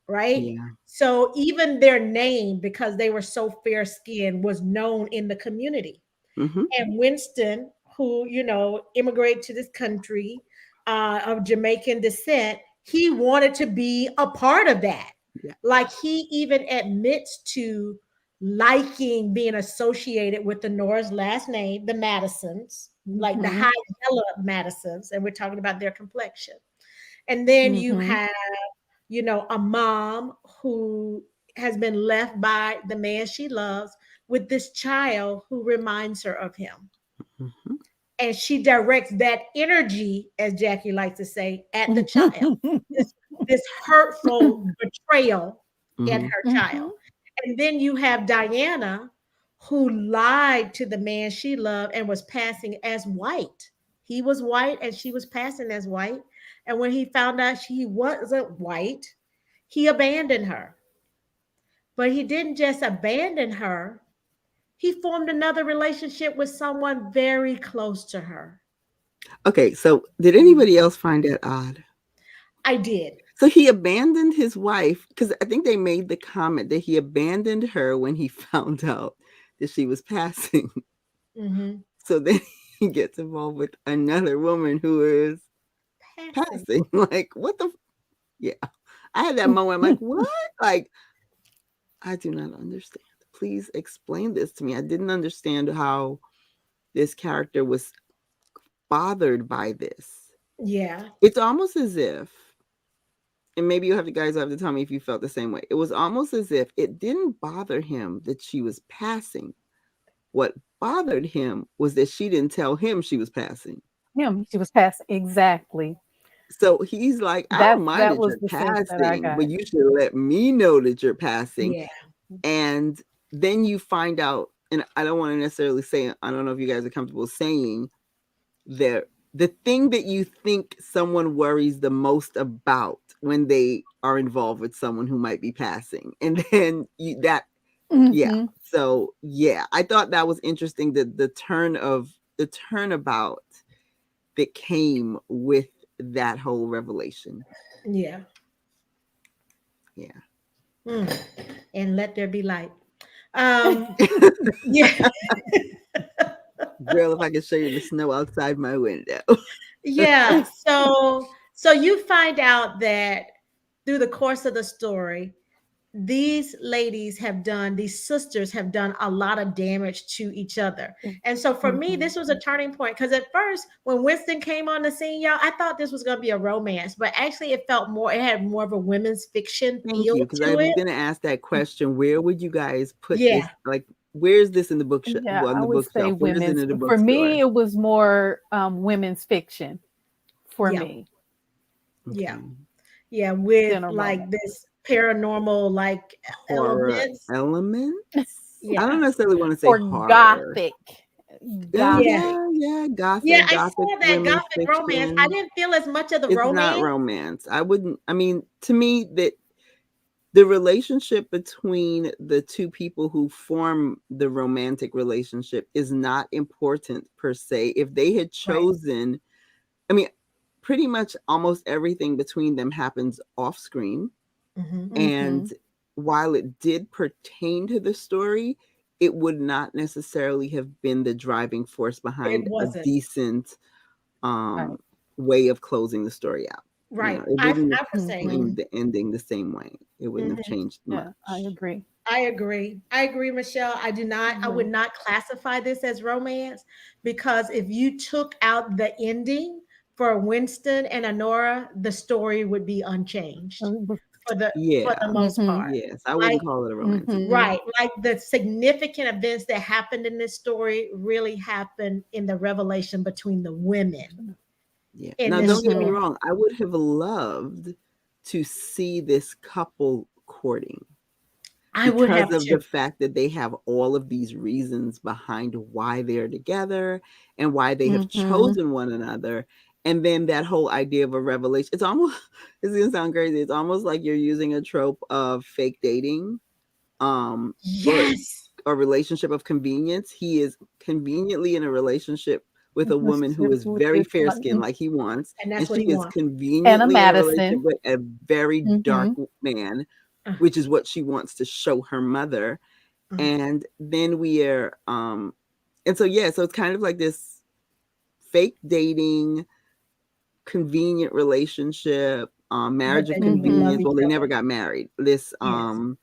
right? Yeah. So even their name, because they were so fair skinned, was known in the community. Mm-hmm. And Winston, who, immigrated to this country of Jamaican descent, he wanted to be a part of that. Yeah. Like he even admits to liking being associated with the Nora's last name, the Madisons, like the high yellow Madisons, and we're talking about their complexion. And then you have, a mom who has been left by the man she loves with this child who reminds her of him. Mm-hmm. And she directs that energy, as Jackie likes to say, at the child. This hurtful betrayal at Mm-hmm. her child. And then you have Diana, who lied to the man she loved and was passing as white. He was white and she was passing as white. And when he found out she wasn't white, he abandoned her. But he didn't just abandon her, he formed another relationship with someone very close to her. Okay, so did anybody else find that odd? I did. So he abandoned his wife, because I think they made the comment that he abandoned her when he found out that she was passing. Mm-hmm. So then he gets involved with another woman who is passing. Like, what the? Yeah. I had that moment. I'm like, what? Like, I do not understand. Please explain this to me. I didn't understand how this character was bothered by this. Yeah. It's almost as if, and maybe you guys have to tell me if you felt the same way. It was almost as if it didn't bother him that she was passing. What bothered him was that she didn't tell him she was passing. She was passing. Exactly. So he's like, I don't mind that was you're the sense that I passing, got. but you should let me know that you're passing. Yeah. And then you find out, and I don't want to necessarily say, I don't know if you guys are comfortable saying that the thing that you think someone worries the most about when they are involved with someone who might be passing. And then yeah. So yeah, I thought that was interesting, that the turnabout that came with that whole revelation. Yeah. Yeah. And let there be light. Yeah. Girl, if I could show you the snow outside my window. Yeah. So you find out that through the course of the story, these sisters have done a lot of damage to each other. And so for me, this was a turning point, because at first, when Winston came on the scene, y'all, I thought this was going to be a romance, but actually it had more of a women's fiction feel because to I was it. going to ask that question. Where would you guys put Yeah. this? Like, where's this in the bookshelf? Yeah, On I the would say bookshelf? Where is it women's. in the For bookstore? me, it was more women's fiction. For me. Okay. Yeah, with Than a like romance. this paranormal like Horror elements. Yeah. I don't necessarily want to say Or horror. gothic. Yeah, yeah, Yeah, I gothic saw that women's gothic romance. I fiction. didn't feel as much of the It's not romance. romance. I mean, to me, that the relationship between the two people who form the romantic relationship is not important per se. If they had Right. chosen, I mean, pretty much almost everything between them happens off screen. Mhm. And while it did pertain to the story, it would not necessarily have been the driving force It behind a wasn't. decent Right. way of closing the story out. You know, Right. it I wouldn't have would say that. framed the ending the same way. It wouldn't have Mhm. changed Yeah, I much. agree. I agree. I agree, Michelle. I would Mhm. not classify this as romance because if you took out the ending for Winston and Anora, the story would be unchanged for the Yeah. most part. Yes. I Like, wouldn't call it a romantic Mhm. right, like the significant events that happened in this story really happened in the revelation between the women Yeah. in Now, this don't get me Mhm. story. wrong. I would have loved to see this couple courting I would because have of to. the fact that they have all of these reasons behind why they're together and why they have Mhm. chosen one another. And then that whole idea of a revelation, it's almost, it's going to sound crazy. It's almost like you're using a trope of fake dating, or Yes. a relationship of convenience. He is conveniently in a relationship with a woman who Relationship is with very this fair skinned, one. like he wants, And and that's what she he is wants. Anna conveniently in a relationship Madison. with a very dark Mhm. man, Uh, which is what she wants to show her mother. uh, And then we are and so yeah, so it's kind of like this fake dating, convenient relationship, but marriage of they really love convenience. Mhm. each Well, they other. never got married. This Yes.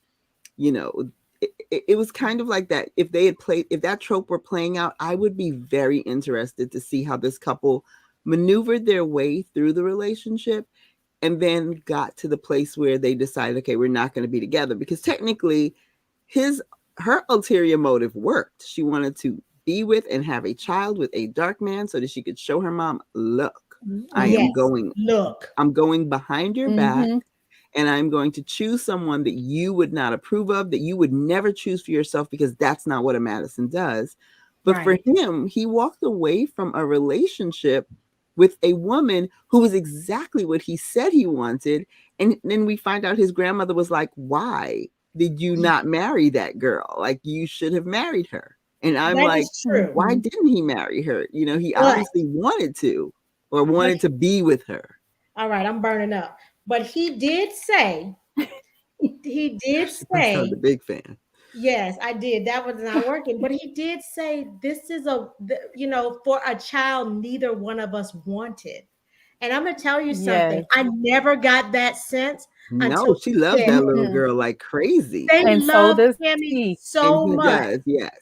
you know, it was kind of like that. If they had played, if that trope were playing out, I would be very interested to see how this couple maneuvered their way through the relationship and then got to the place where they decided, okay, we're not going to be together, because technically his her ulterior motive worked. She wanted to be with and have a child with a dark man so that she could show her mom, look, I am Mhm. Yes. going Look. I'm going behind your back, Mhm. and I'm going to choose someone that you would not approve of, that you would never choose for yourself, because that's not what a Madison does. But for Right. him, he walked away from a relationship with a woman who was exactly what he said he wanted. And then we find out his grandmother was like, why did you Yeah. not marry that girl? Like, you should have married her. And I'm That like, is true. why Mhm. didn't he marry her? You know, he But obviously wanted to, or but wanted to be with her. all right, I'm burning up. But he did say, he did You must sound say, a big fan. yes, I did. That was not working. But he did say, this is for a child neither one of us wanted. And I'm going to tell you something. Yes. I never got that sense No, until she he loves said, that little Mhm. girl like crazy. they And so love does Cammie he. And so he much. does, yes.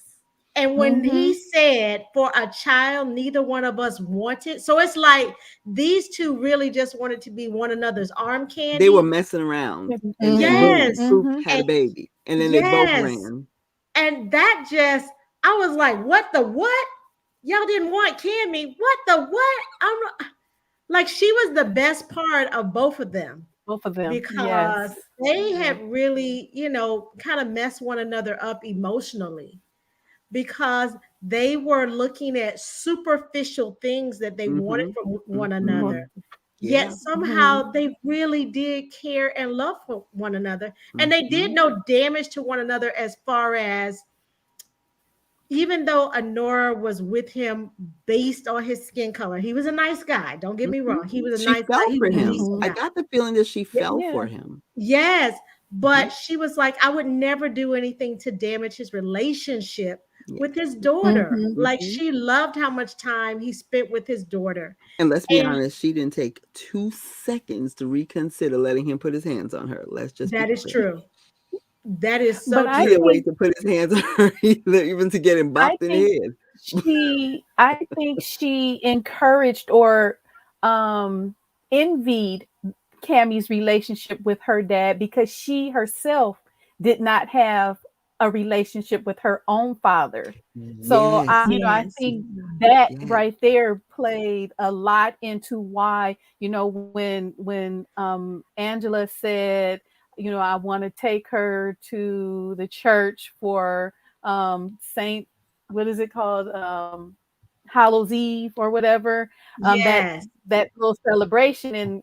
And when he Mhm. said, for a child, neither one of us wanted. So it's like these two really just wanted to be one another's arm They were candy. messing around, and then Mhm. boom, Yes. poof, Mhm. had And a baby. And then they both yes. ran. And that just, I was like, what the what? Y'all didn't want Cammie. What the what? I'm not, like, she was the best part of both of them Both of them. because Yes. they Mhm. had really, kind of messed one another up emotionally because they were looking at superficial things that they wanted Mm-hmm. from one Mm-hmm. another. Yet Yeah. Mhm. somehow they really did care and love for one another. And they did Mm-hmm. no damage to one another, as far as, even though Honora was with him based on his skin color, he was a nice guy. Don't get me Mm-hmm. wrong. He was a She nice guy. fell He for was a him. decent Mhm. I guy. got the feeling that she Yeah. fell for Yeah. him. Yes. Mm-hmm. But she was like, I would never do anything to damage his relationship Yeah. with his daughter. Mhm. Like, Mm-hmm. she loved how much time he spent with his daughter. And let's be And honest, she didn't take 2 seconds to reconsider letting him put his hands on her. Let's just be that is clear. true. That is But so I He didn't true. wait think to put his hands on her either, even to get him I bopped in think the head. she encouraged or envied Cammie's relationship with her dad because she herself did not have a relationship with her own father. So Yes. I Yes. think that Yes. right there played a lot into why, when Angela said, I want to take her to the church for Saint, what is it called? Hallows Eve or whatever, that Yes. that little celebration,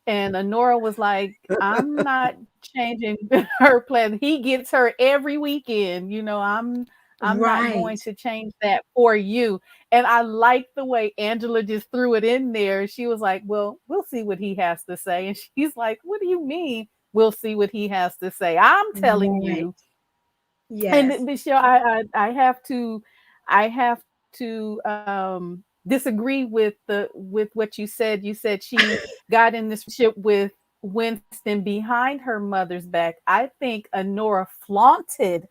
and Honora was like, I'm not changing her plan. He gets her every weekend. I'm not Right. going to change that for you. And I like the way Angela just threw it in there. She was like, well, we'll see what he has to say. And she's like, what do you mean? We'll see what he has to say. I'm telling Right. you. Yes. And Michelle, I have to disagree with what you said. You said she got in this relationship with Winston behind her mother's back. I think Honora flaunted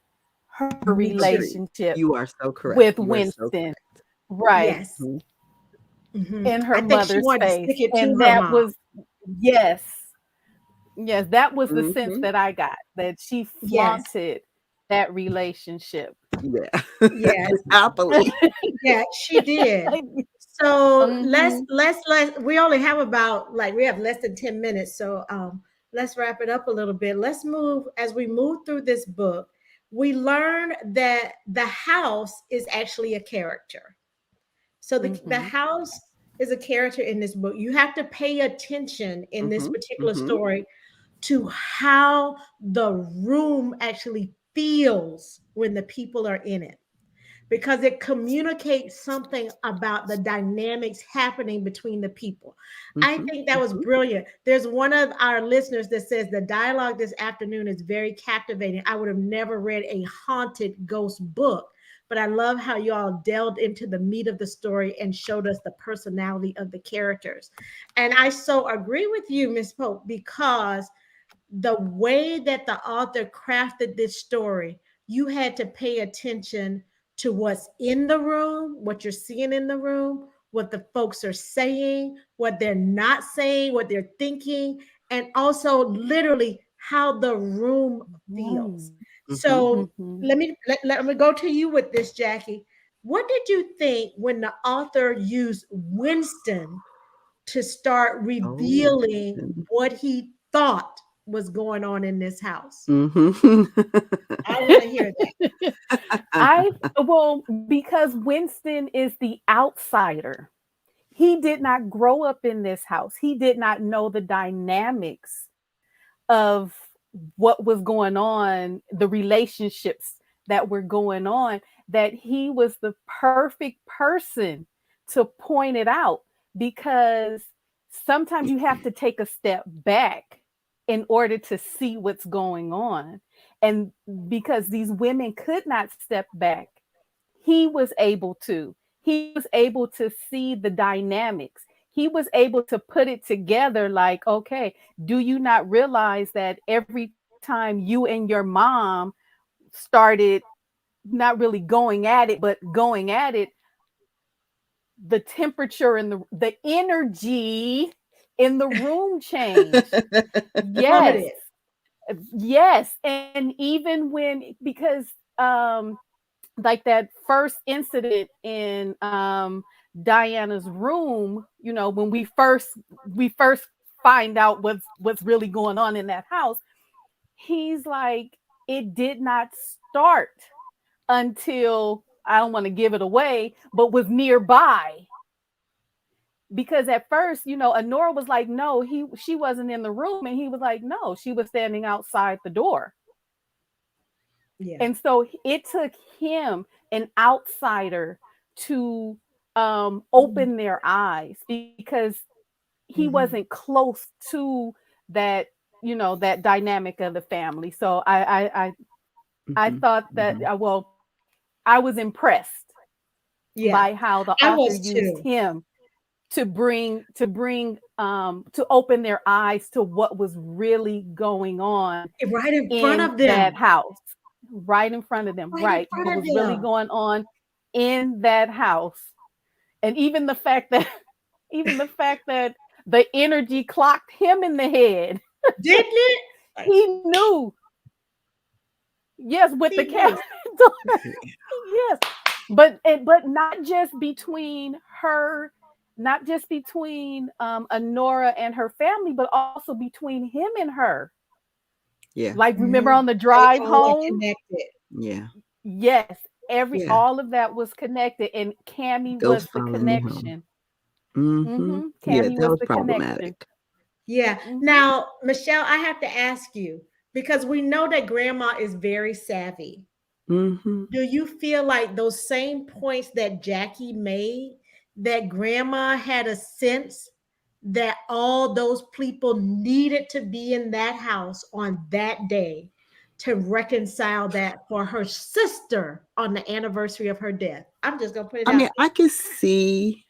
her Me too. Agreed. relationship You are so correct. with You are so Winston, correct. right, Yes. Mhm. Hmm. in her I think she mother's wanted to face. stick it to And her that mom. was, yes, yes, that was the sense Mhm. that I got, that she Yes. flaunted that relationship. Yeah. Yes. Happily. Yeah, she did. So let's Mhm. we only have about, like, we have less than 10 minutes. So let's wrap it up a little bit. Let's move as we move through this book. We learn that the house is actually a character. So the Mhm. house is a character in this book. You have to pay attention in this Mhm. particular Mhm. story to how the room actually feels when the people are in it, because it communicates something about the dynamics happening between the people. I Mhm. think that was Mhm. brilliant. There's one of our listeners that says the dialogue this afternoon is very captivating. I would have never read a haunted ghost book, but I love how y'all delved into the meat of the story and showed us the personality of the characters. And I so agree with you, Miss Pope, because the way that the author crafted this story, you had to pay attention to what's in the room, what you're seeing in the room, what the folks are saying, what they're not saying, what they're thinking, and also literally how the room feels. Mhm. Mhm. So Mhm. let me go to you with this, Jackie. What did you think when the author used Winston to start Oh, revealing Winston. what he thought was going on in this house? Mhm. I want to hear that. I well, because Winston is the outsider. He did not grow up in this house. He did not know the dynamics of what was going on, the relationships that were going on, that he was the perfect person to point it out, because sometimes you have to take a step back in order to see what's going on. And because these women could not step back, he was able to. He was able to see the dynamics. He was able to put it together like, okay, do you not realize that every time you and your mom started not really going at it, but going at it, the temperature and the energy in the room changed. Yes. Plummeted. Yes. And even when, because um like that first incident in Diana's room, when we first find out what's really going on in that house, he's like, it did not start until, I don't want to give it away, but was nearby. Because at first, Honora was like, no, she wasn't in the room, and he was like, no, she was standing outside the door. Yeah. And so it took him, an outsider, to open their eyes, because he wasn't Mm-hmm. close to that, that dynamic of the family. So I Mhm. thought that, Mhm. well, I was impressed Yeah. by how the I author was used too. him to open their eyes to what was really going on Right in front in of that them. house, right in front of them, Right in right? front What of was really them. going on in that house. And even the fact that even the fact that the energy clocked him in the head. Didn't it? Like, He knew. Yes, with the he knew. cabinet door. Yes. But not just between her, not just between Honora and her family, but also between him and her. Yeah. Like, remember Mhm. on the They drive all are home? connected. Yeah. Yes. Yeah. all of that was connected, and Cammie Ghost was the following me home. connection. Yeah, Cammie that was was the connection. problematic. Yeah. Hmm. Now, Michelle, I have to ask you because we know that grandma is very savvy. Mm-hmm. Do you feel like those same points that Jackie made, that grandma had a sense that all those people needed to be in that house on that day to reconcile that for her sister on the anniversary of her death? I'm just gonna put it I out mean, I could see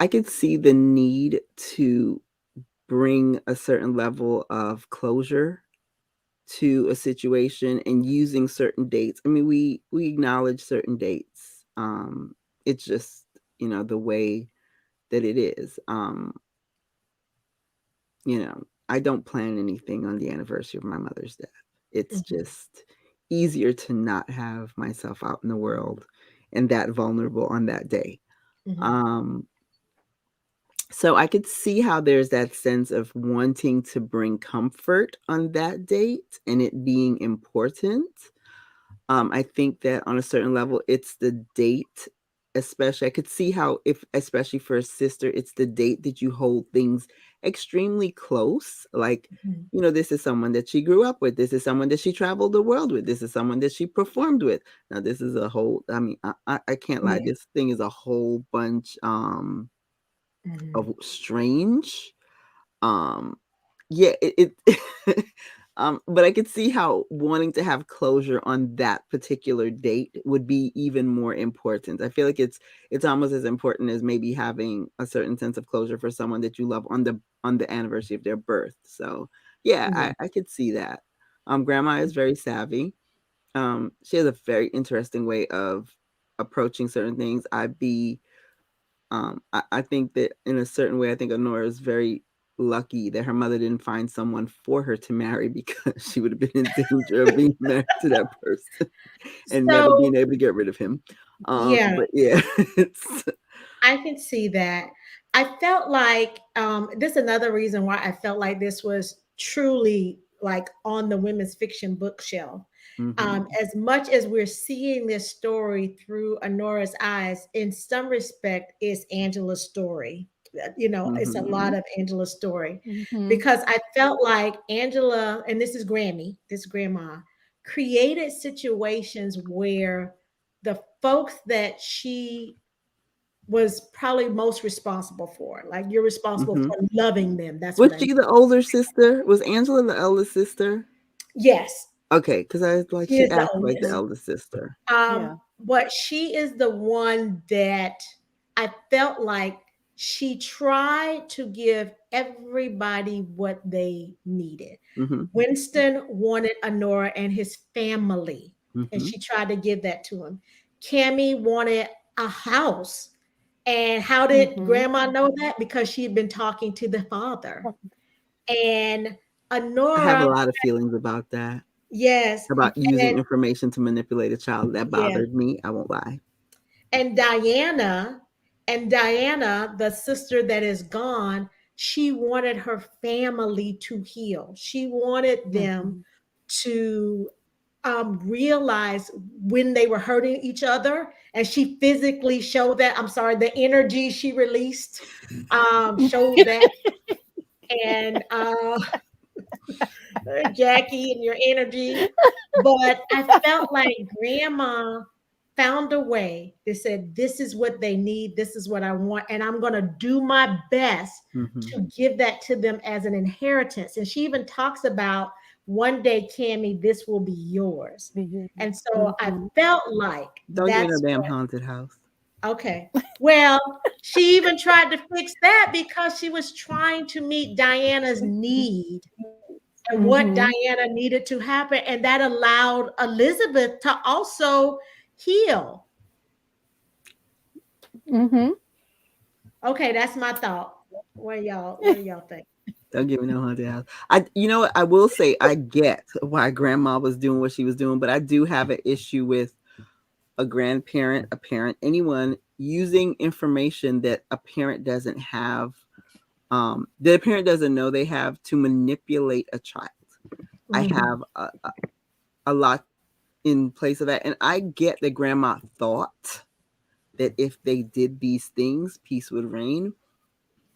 the need to bring a certain level of closure to a situation and using certain dates. I mean, we acknowledge certain dates. It's just, the way that it is. I don't plan anything on the anniversary of my mother's death. It's there. just easier to not have myself out in the world and that vulnerable on that day. Mhm, Um, so I could see how there's that sense of wanting to bring comfort on that date and it being important. I think that on a certain level, it's the date, especially. I could see how, if especially for a sister, it's the date that you hold things extremely close. Like, mhm. this is someone that she grew up with. This is someone that she traveled the world with. This is someone that she performed with. Now, this is a whole. I mean, I can't lie. Yeah. This thing is a whole bunch Mhm. of strange. um yeah, it but I could see how wanting to have closure on that particular date would be even more important. I feel like it's almost as important as maybe having a certain sense of closure for someone that you love on the anniversary of their birth. So yeah, Yeah. I could see that. Grandma is very savvy. She has a very interesting way of approaching certain things. I think that in a certain way, I think Honora is very lucky that her mother didn't find someone for her to marry, because she would have been in danger of being married to that person and never So being able to get rid of him. yeah, But yeah, it's I can see that. I felt like this is another reason why I felt like this was truly like on the women's fiction bookshelf. mm-hmm, As much as we're seeing this story through Honora's eyes, in some respect, is Angela's story. It's a mm-hmm, lot of Angela's story Hmm. because I felt like Angela, and this is Grammy, this grandma, created situations where the folks that she was probably most responsible for. Like you're responsible mm-hmm. for loving them. That's Was what I mean. she the older sister? Was Angela the eldest sister? Yes, Okay, because I was like, she she is the acts like the oldest. eldest sister. Yeah. But she is the one that I felt like she tried to give everybody what they needed. Mm-hmm, Winston wanted Honora and his family, and mm-hmm, she tried to give that to him. Cammie wanted a house. And how did Hmm. grandma know that? Because she had been talking to the father. And I have a Honora, lot of feelings about that. yes, About using and information to manipulate a child. That yeah, bothered me. I won't lie. and Diana, the sister that is gone, she wanted her family to heal. She wanted them Hmm. to realize when they were hurting each other, and she physically showed that. I'm sorry, the energy she released showed that. And Jackie and your energy. But I felt like grandma found a way. They said, this is what they need. This is what I want. And I'm going to do my best Mm-hmm. to give that to them as an inheritance. And she even talks about one day, Cammie, this will be yours. And so I Hmm. felt like Don't give me no that's damn haunted house. okay. Well, she even tried to fix that because she was trying to meet Diana's need and what Hmm. Diana needed to happen. And that allowed Elizabeth to also heal. Hmm. Okay, that's my thought. What do y'all think? Don't give me no haunted house. You know what? I will say I get why grandma was doing what she was doing, but I do have an issue with a grandparent, a parent, anyone using information that a parent doesn't have, that a parent doesn't know they have, to manipulate a child. I Mhm. have a lot. in place of that. And I get that grandma thought that if they did these things, peace would reign.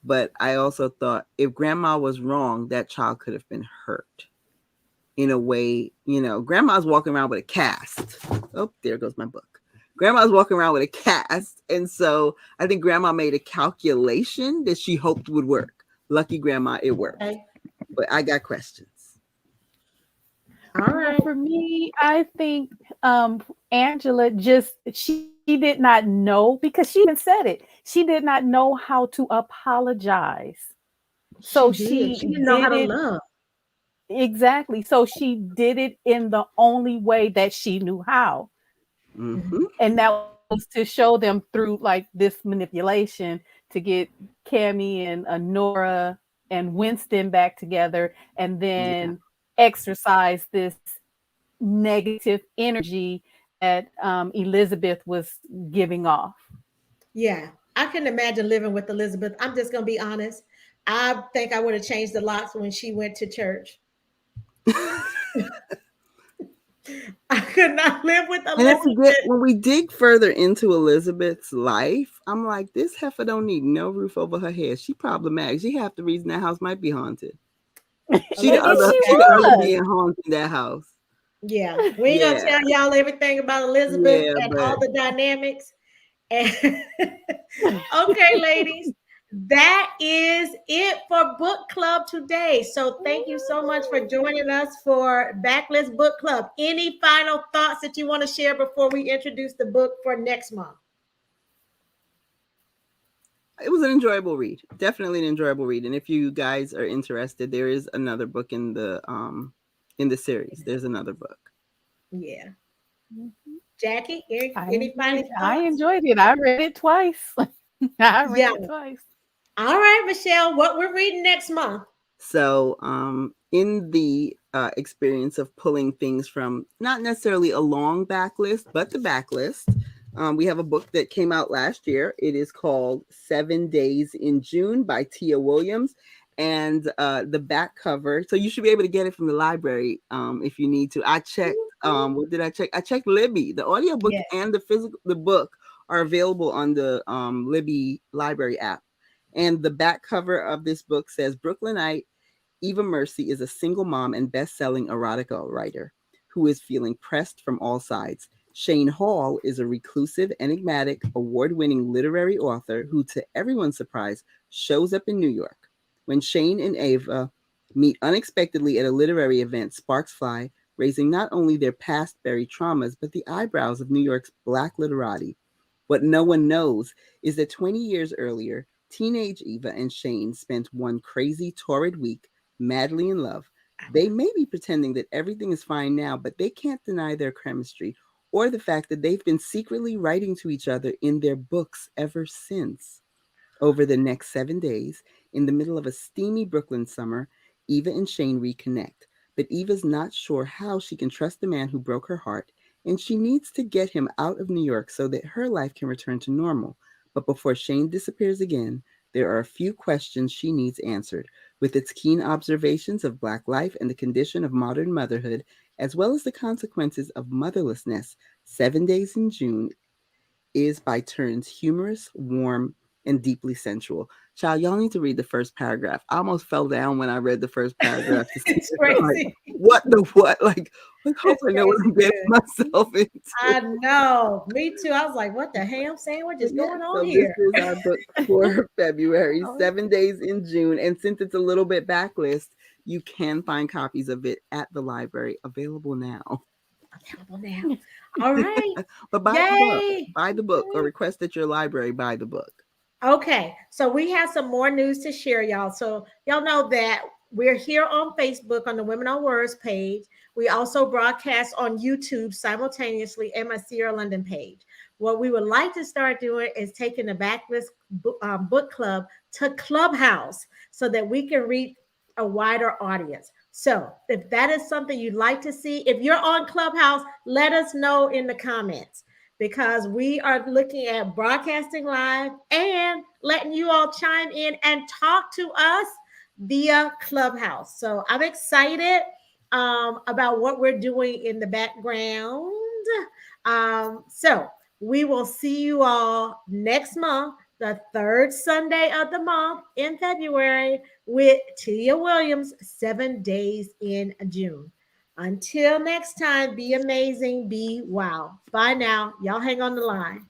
But I also thought if grandma was wrong, that child could have been hurt in a way. Grandma's walking around with a cast. Oh, there goes my book. Grandma's walking around with a cast. And so I think grandma made a calculation that she hoped would work. Lucky grandma, it worked. Okay. But I got questions. All right. For me, I think Angela she did not know, because she even said it. She did not know how to apologize. So She did. she She didn't know how did to it love. exactly. So she did it in the only way that she knew how. Mm-hmm. And that was to show them through like this manipulation to get Cammie and Anora and Winston back together, and Yeah. then exercise this negative energy that Elizabeth was giving off. Yeah. I couldn't imagine living with Elizabeth. I'm just gonna be honest. I think I would have changed the locks when she went to church. I could not live with And then Elizabeth. when we dig further into Elizabeth's life, I'm like, this heifer don't need no roof over her head. She problematic. She half the reason that house might be haunted. She the Elizabeth other She she the other was. being haunted in that house. Yeah, we ain't gonna Yeah, tell y'all everything about Elizabeth yeah, and but all the dynamics. And okay, ladies, that is it for book club today. So thank you so much for joining us for Backlist Book Club. Any final thoughts that you want to share before we introduce the book for next month? it was an enjoyable read. Definitely an enjoyable read. And if you guys are interested, there is another book in the series. There's another book. Yeah. Mhm. Jackie, I any enjoyed final it. I thoughts? enjoyed it. I read it twice. I read Yeah. it twice. All right, Michelle, what we're reading next month? So, in the experience of pulling things from not necessarily a long backlist, but the backlist, we have a book that came out last year. It is called 7 Days in June by Tia Williams. And the back cover, so you should be able to get it from the library if you need to. I checked. What did I check? I checked Libby. The audiobook Yes. and the book are available on the Libby library app. And the back cover of this book says Brooklynite Eva Mercy is a single mom and best-selling erotica writer who is feeling pressed from all sides. Shane Hall is a reclusive, enigmatic, award-winning literary author who, to everyone's surprise, shows up in New York. When Shane and Eva meet unexpectedly at a literary event, sparks fly, raising not only their past buried traumas, but the eyebrows of New York's Black literati. What no one knows is that 20 years earlier, teenage Eva and Shane spent one crazy, torrid week madly in love. They may be pretending that everything is fine now, but they can't deny their chemistry or the fact that they've been secretly writing to each other in their books ever since. Over the next 7 days, in the middle of a steamy Brooklyn summer, Eva and Shane reconnect. But Eva's not sure how she can trust the man who broke her heart, and she needs to get him out of New York so that her life can return to normal. But before Shane disappears again, there are a few questions she needs answered. With its keen observations of Black life and the condition of modern motherhood, as well as the consequences of motherlessness, 7 Days in June is by turns humorous, warm, and deeply sensual. Child, y'all need to read the first paragraph. I almost fell down when I read the first paragraph to see It's like, crazy. what the what? Like hope It's I know what crazy I'm getting good. myself into. I know. Me too. I was like, what the hell, Sam? What But is yeah, going on so this here? is our book for February, Oh, 7 Days in June. And since it's a little bit backlist, you can find copies of it at the library available now. Available now. All right. But buy the book. Yay. Buy the book or request at your library buy the book. Okay, so we have some more news to share, y'all. So y'all know that we're here on Facebook on the Women on Words page. We also broadcast on YouTube simultaneously and my Sierra London page. What we would like to start doing is taking the backlist book club to Clubhouse so that we can reach a wider audience. So if that is something you'd like to see, if you're on Clubhouse, let us know in the comments because we are looking at broadcasting live and letting you all chime in and talk to us via Clubhouse. So I'm excited. about what we're doing in the background. So we will see you all next month, the third Sunday of the month in February, with Tia Williams, 7 days in June. Until next time, be amazing, be wow. Bye now. Y'all hang on the line.